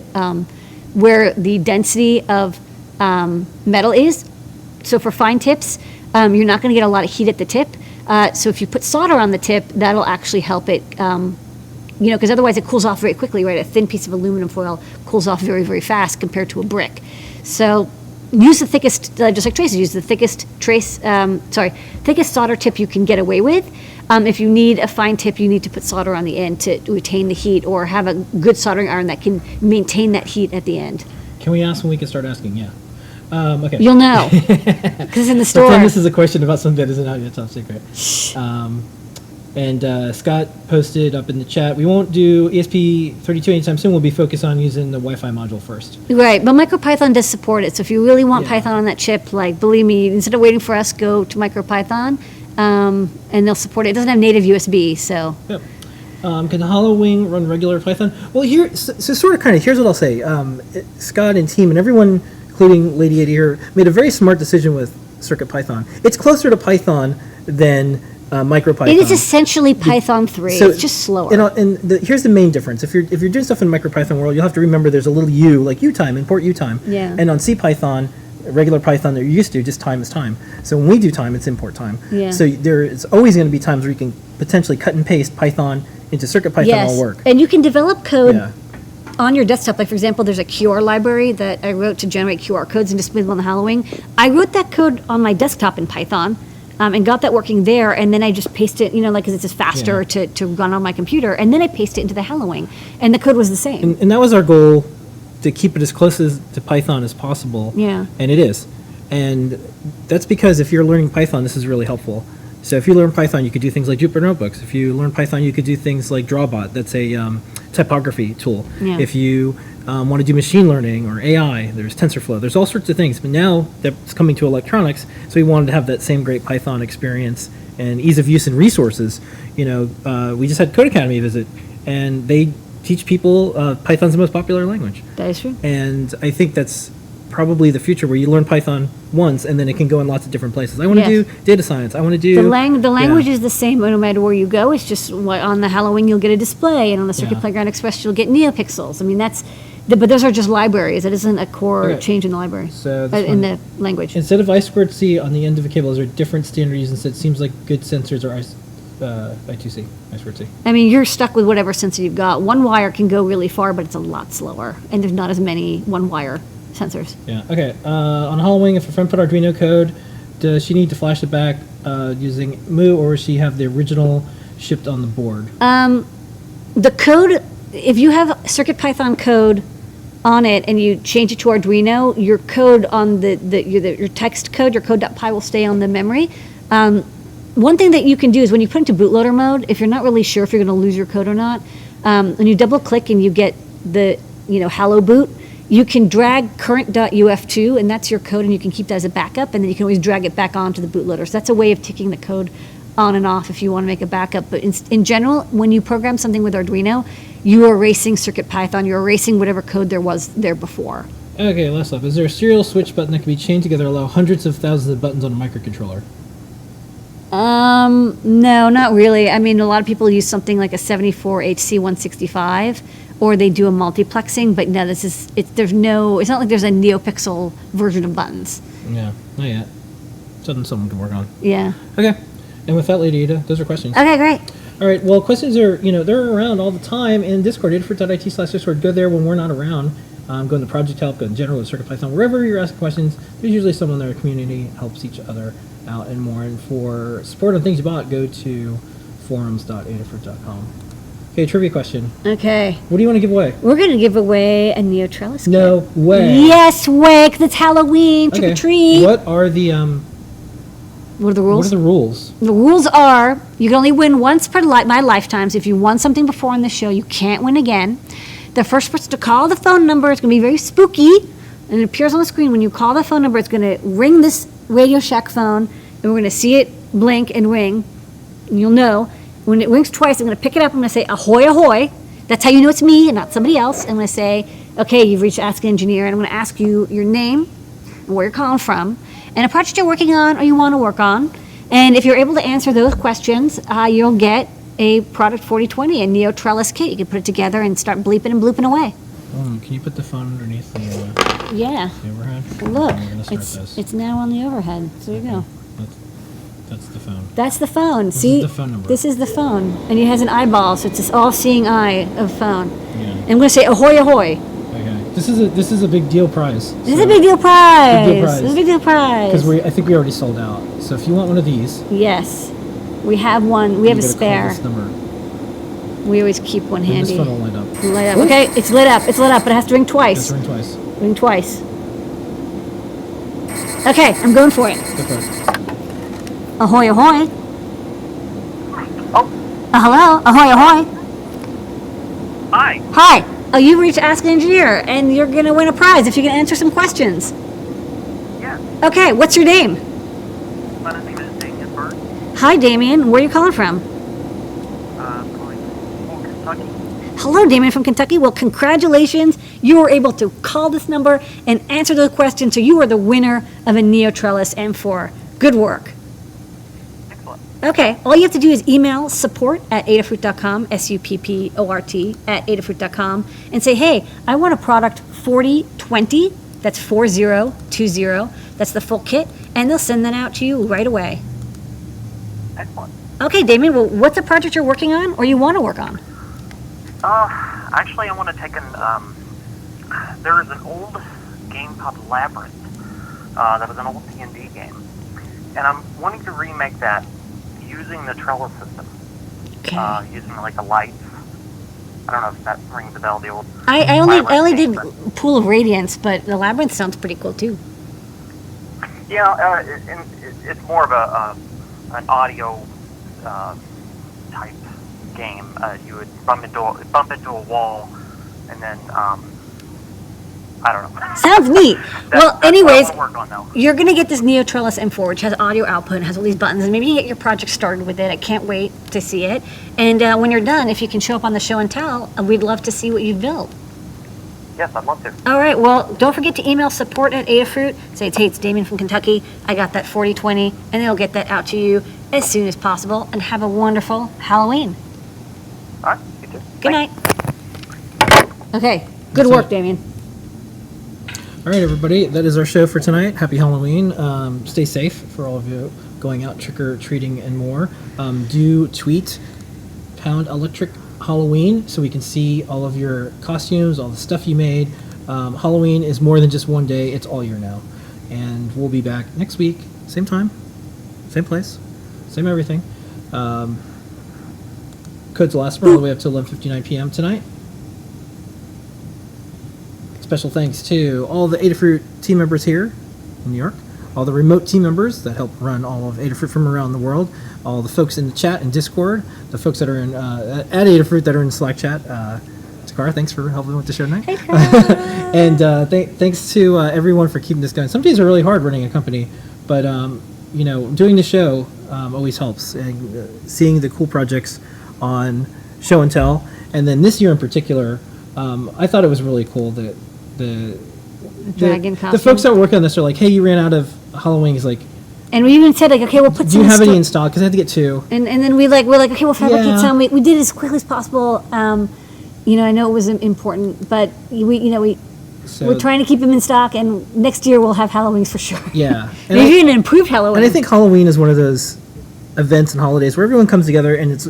Speaker 2: where the density of metal is. So for fine tips, you're not going to get a lot of heat at the tip. So if you put solder on the tip, that'll actually help it. Because otherwise it cools off very quickly, right? A thin piece of aluminum foil cools off very, very fast compared to a brick. So use the thickest, just like traces, use the thickest thickest solder tip you can get away with. If you need a fine tip, you need to put solder on the end to retain the heat, or have a good soldering iron that can maintain that heat at the end.
Speaker 1: Can we ask when we can start asking? Yeah. Okay.
Speaker 2: You'll know, because it's in the store.
Speaker 1: Pretend this is a question about something that isn't out yet, top secret. And Scott posted up in the chat, we won't do ESP32 anytime soon. We'll be focused on using the Wi-Fi module first.
Speaker 2: Right, but MicroPython does support it. So if you really want
Speaker 1: Yeah.
Speaker 2: Python on that chip, like, believe me, instead of waiting for us, go to MicroPython, and they'll support it. It doesn't have native USB, so.
Speaker 1: Yep. Can the Hollow Wing run regular Python? Well, here's what I'll say. Scott and team and everyone, including Lady 80 here, made a very smart decision with CircuitPython. It's closer to Python than MicroPython.
Speaker 2: It is essentially Python 3.
Speaker 1: So,
Speaker 2: it's just slower.
Speaker 1: Here's the main difference. If you're doing stuff in MicroPython world, you'll have to remember there's a little U, like UTime, import UTime.
Speaker 2: Yeah.
Speaker 1: And on CPython, regular Python that you're used to, just time is time. So when we do time, it's import time.
Speaker 2: Yeah.
Speaker 1: So there is always going to be times where you can potentially cut and paste Python into CircuitPython
Speaker 2: Yes,
Speaker 1: all work.
Speaker 2: and you can develop code
Speaker 1: Yeah.
Speaker 2: on your desktop. Like, for example, there's a QR library that I wrote to generate QR codes and display them on the Halloween. I wrote that code on my desktop in Python. And got that working there, and then I just paste it, because it's just faster to run on my computer, and then I paste it into the Halloween, and the code was the same.
Speaker 1: And that was our goal, to keep it as close to Python as possible.
Speaker 2: Yeah.
Speaker 1: And it is. And that's because if you're learning Python, this is really helpful. So if you learn Python, you could do things like Jupyter Notebooks. If you learn Python, you could do things like Drawbot. That's a typography tool.
Speaker 2: Yeah.
Speaker 1: If you want to do machine learning or AI, there's TensorFlow. There's all sorts of things. But now that's coming to electronics, so we wanted to have that same great Python experience and ease of use and resources. We just had Code Academy visit, and they teach people Python's the most popular language.
Speaker 2: That is true.
Speaker 1: And I think that's probably the future, where you learn Python once and then it can go in lots of different places. I want to
Speaker 2: Yes.
Speaker 1: do data science. I want to do
Speaker 2: The language
Speaker 1: yeah.
Speaker 2: is the same no matter where you go. It's just on the Halloween you'll get a display, and on the Circuit
Speaker 1: Yeah.
Speaker 2: Playground Express you'll get NeoPixels. I mean, but those are just libriaries. It isn't a core
Speaker 1: Okay.
Speaker 2: change in the library,
Speaker 1: So this
Speaker 2: in
Speaker 1: one-
Speaker 2: the language.
Speaker 1: Instead of I2C on the end of a cable, is there different standard used instead? Seems like good sensors are I2C, I2C.
Speaker 2: I mean, you're stuck with whatever sensor you've got. One wire can go really far, but it's a lot slower, and there's not as many one wire sensors.
Speaker 1: Yeah, okay. On Halloween, if a friend put Arduino code, does she need to flash it back using Mu, or does she have the original shipped on the board?
Speaker 2: The code, if you have CircuitPython code on it and you change it to Arduino, your code on your text code, your code.py will stay on the memory. One thing that you can do is when you put into bootloader mode, if you're not really sure if you're going to lose your code or not, when you double click and you get the Hello boot, you can drag current.uf2, and that's your code, and you can keep that as a backup, and then you can always drag it back onto the bootloader. So that's a way of ticking the code on and off if you want to make a backup. But in general, when you program something with Arduino, you are erasing CircuitPython, you're erasing whatever code there was there before.
Speaker 1: Okay, last up. Is there a serial switch button that can be chained together to allow hundreds of thousands of buttons on a microcontroller?
Speaker 2: No, not really. I mean, a lot of people use something like a 74HC165, or they do a multiplexing, but no, it's not like there's a NeoPixel version of buttons.
Speaker 1: Yeah, not yet. something someone can work on.
Speaker 2: Yeah.
Speaker 1: Okay. And with that, Lady Ada, those are questions.
Speaker 2: Okay, great.
Speaker 1: All right. Well, questions are, they're around all the time in Discord, adafruit.it/Discord. Go there when we're not around. Go in the project help, go in general, CircuitPython, wherever you're asking questions. There's usually someone in our community helps each other out and more. And for support on things you bought, go to forums.adafruit.com. Okay, trivia question.
Speaker 2: Okay.
Speaker 1: What do you want to give away?
Speaker 2: We're going to give away a Neo Trellis kit.
Speaker 1: No way.
Speaker 2: Yes way, because it's Halloween. Trick or treat.
Speaker 1: What are the
Speaker 2: What are the rules?
Speaker 1: What are the rules?
Speaker 2: The rules are you can only win once per my lifetime. So if you won something before on the show, you can't win again. The first person to call the phone number, it's going to be very spooky, and it appears on the screen. When you call the phone number, it's going to ring this Radio Shack phone, and we're going to see it blink and ring, and you'll know. When it rings twice, I'm going to pick it up. I'm going to say, ahoy, ahoy. That's how you know it's me and not somebody else. I'm going to say, okay, you've reached Ask an Engineer, and I'm going to ask you your name and where you're calling from, and a project you're working on or you want to work on. And if you're able to answer those questions, you'll get a Product 4020, a Neo Trellis kit. You can put it together and start bleeping and blooping away.
Speaker 1: Can you put the phone underneath the
Speaker 2: Yeah.
Speaker 1: overhead?
Speaker 2: Look,
Speaker 1: We're gonna start this.
Speaker 2: it's now on the overhead. So there you go.
Speaker 1: That's the phone.
Speaker 2: That's the phone.
Speaker 1: This
Speaker 2: See?
Speaker 1: is the phone number.
Speaker 2: This is the phone. And it has an eyeball, so it's this all-seeing eye of phone.
Speaker 1: Yeah.
Speaker 2: And I'm going to say, ahoy, ahoy.
Speaker 1: Okay. This is a big deal prize.
Speaker 2: This is a big deal prize.
Speaker 1: Big deal prize.
Speaker 2: This is a big deal prize.
Speaker 1: Because I think we already sold out. So if you want one of these,
Speaker 2: Yes. We have one. We have a
Speaker 1: you gotta
Speaker 2: spare.
Speaker 1: call this number.
Speaker 2: We always keep one
Speaker 1: And this
Speaker 2: handy.
Speaker 1: phone will light up.
Speaker 2: Light up. Okay, it's lit up. It's lit up, but it has to ring twice.
Speaker 1: Just ring twice.
Speaker 2: Ring twice. Okay, I'm going for it.
Speaker 1: Go for it.
Speaker 2: Ahoy, ahoy.
Speaker 6: Oh,
Speaker 2: Hello. Ahoy, ahoy.
Speaker 6: hi.
Speaker 2: Hi. Oh, you've reached Ask an Engineer, and you're going to win a prize if you can answer some questions.
Speaker 6: Yes,
Speaker 2: Okay, what's your name?
Speaker 6: my name is Damien Bird.
Speaker 2: Hi, Damien. Where are you calling from?
Speaker 6: Calling from Kentucky.
Speaker 2: Hello, Damien from Kentucky. Well, congratulations. You were able to call this number and answer those questions, so you are the winner of a Neo Trellis M4. Good work.
Speaker 6: Excellent.
Speaker 2: Okay, all you have to do is email support@adafruit.com, SUPPORT @adafruit.com, and say, hey, I want a product 4020, that's 4020, that's the full kit, and they'll send that out to you right away.
Speaker 6: Excellent.
Speaker 2: Okay, Damien, well, what's a project you're working on or you want to work on?
Speaker 6: Actually, I want to take there is an old game called Labyrinth. That was an old D&D game. And I'm wanting to remake that using the Trellis system.
Speaker 2: Okay.
Speaker 6: Using like the lights. I don't know if that rings a bell, the old
Speaker 2: I only
Speaker 6: Labyrinth
Speaker 2: did
Speaker 6: game, but-
Speaker 2: Pool of Radiance, but the Labyrinth sounds pretty cool too.
Speaker 6: Yeah, it's more of an audio type game. You would bump into a wall, and then I don't know.
Speaker 2: Sounds neat. Well,
Speaker 6: That's
Speaker 2: anyways,
Speaker 6: what I want to work on though.
Speaker 2: you're going to get this Neo Trellis M4, which has audio output and has all these buttons, and maybe you can get your project started with it. I can't wait to see it. And when you're done, if you can show up on the show and tell, we'd love to see what you've built.
Speaker 6: Yes, I'd love to.
Speaker 2: All right, well, don't forget to email support@Adafruit. Say, hey, it's Damien from Kentucky. I got that 4020, and they'll get that out to you as soon as possible. And have a wonderful Halloween.
Speaker 6: All right, you too.
Speaker 2: Good
Speaker 6: Thanks.
Speaker 2: night. Okay, good
Speaker 1: That's
Speaker 2: work,
Speaker 1: it.
Speaker 2: Damien.
Speaker 1: All right, everybody. That is our show for tonight. Happy Halloween. Stay safe for all of you going out trick-or-treating and more. Do tweet #Electric Halloween so we can see all of your costumes, all the stuff you made. Halloween is more than just one day. It's all year now. And we'll be back next week. Same time, same place, same everything. Codes will last all the way up to 11:59 p.m. tonight. Special thanks to all the Adafruit team members here in New York, all the remote team members that help run all of Adafruit from around the world, all the folks in the chat and Discord, the folks that are in at Adafruit that are in Slack chat. Takara, thanks for helping with the show tonight. And thanks to everyone for keeping this going. Some days are really hard running a company, but doing the show always helps. And seeing the cool projects on Show and Tell, and then this year in particular, I thought it was really cool that the
Speaker 2: Dragon
Speaker 1: the
Speaker 2: costume.
Speaker 1: folks that were working on this are like, hey, you ran out of Halloween. He's like,
Speaker 2: And we even said, like, okay, we'll put
Speaker 1: do
Speaker 2: some
Speaker 1: you have any
Speaker 2: sto-
Speaker 1: in stock? Because I had to get two.
Speaker 2: And then we're like, okay, we'll fabricate
Speaker 1: Yeah.
Speaker 2: some. We did it as quickly as possible. I know it was important, but we
Speaker 1: So
Speaker 2: We're trying to keep them in stock, and next year we'll have Halloweens for sure.
Speaker 1: Yeah.
Speaker 2: Maybe an improved Halloween.
Speaker 1: And I think Halloween is one of those events and holidays where everyone comes together, and it's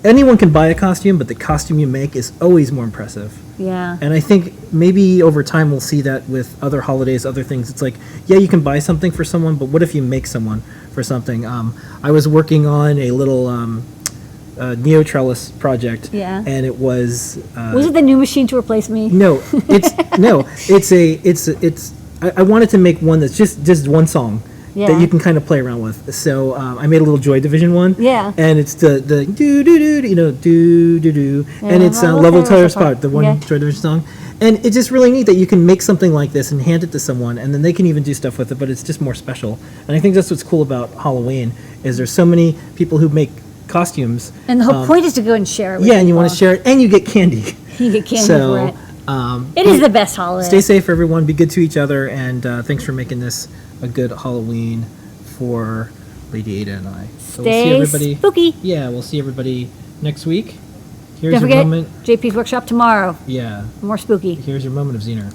Speaker 1: anyone can buy a costume, but the costume you make is always more impressive.
Speaker 2: Yeah.
Speaker 1: And I think maybe over time we'll see that with other holidays, other things. It's like, yeah, you can buy something for someone, but what if you make someone for something? I was working on a little Neo Trellis project,
Speaker 2: Yeah.
Speaker 1: and it was
Speaker 2: Was it the new machine to replace me?
Speaker 1: no, I wanted to make one that's just one song
Speaker 2: Yeah.
Speaker 1: that you can kind of play around with. So I made a little Joy Division one.
Speaker 2: Yeah.
Speaker 1: And it's the do do do, do do do do, and
Speaker 2: Yeah,
Speaker 1: it's
Speaker 2: level
Speaker 1: Level
Speaker 2: Taylor
Speaker 1: Taylor
Speaker 2: Spot.
Speaker 1: Spot, the one
Speaker 2: Yeah.
Speaker 1: Joy Division song. And it's just really neat that you can make something like this and hand it to someone, and then they can even do stuff with it, but it's just more special. And I think that's what's cool about Halloween is there's so many people who make costumes.
Speaker 2: And the whole point is to go and share it with
Speaker 1: Yeah, and you want to
Speaker 2: people.
Speaker 1: share it, and you get candy.
Speaker 2: You get candy
Speaker 1: So,
Speaker 2: for it. It is the best holiday.
Speaker 1: Stay safe, everyone. Be good to each other, and thanks for making this a good Halloween for Lady Ada and I. So
Speaker 2: Stay spooky.
Speaker 1: Yeah, we'll see everybody next week. Here's
Speaker 2: Don't
Speaker 1: your
Speaker 2: forget,
Speaker 1: moment.
Speaker 2: JP's workshop tomorrow.
Speaker 1: Yeah,
Speaker 2: More spooky.
Speaker 1: here's your moment of Zener.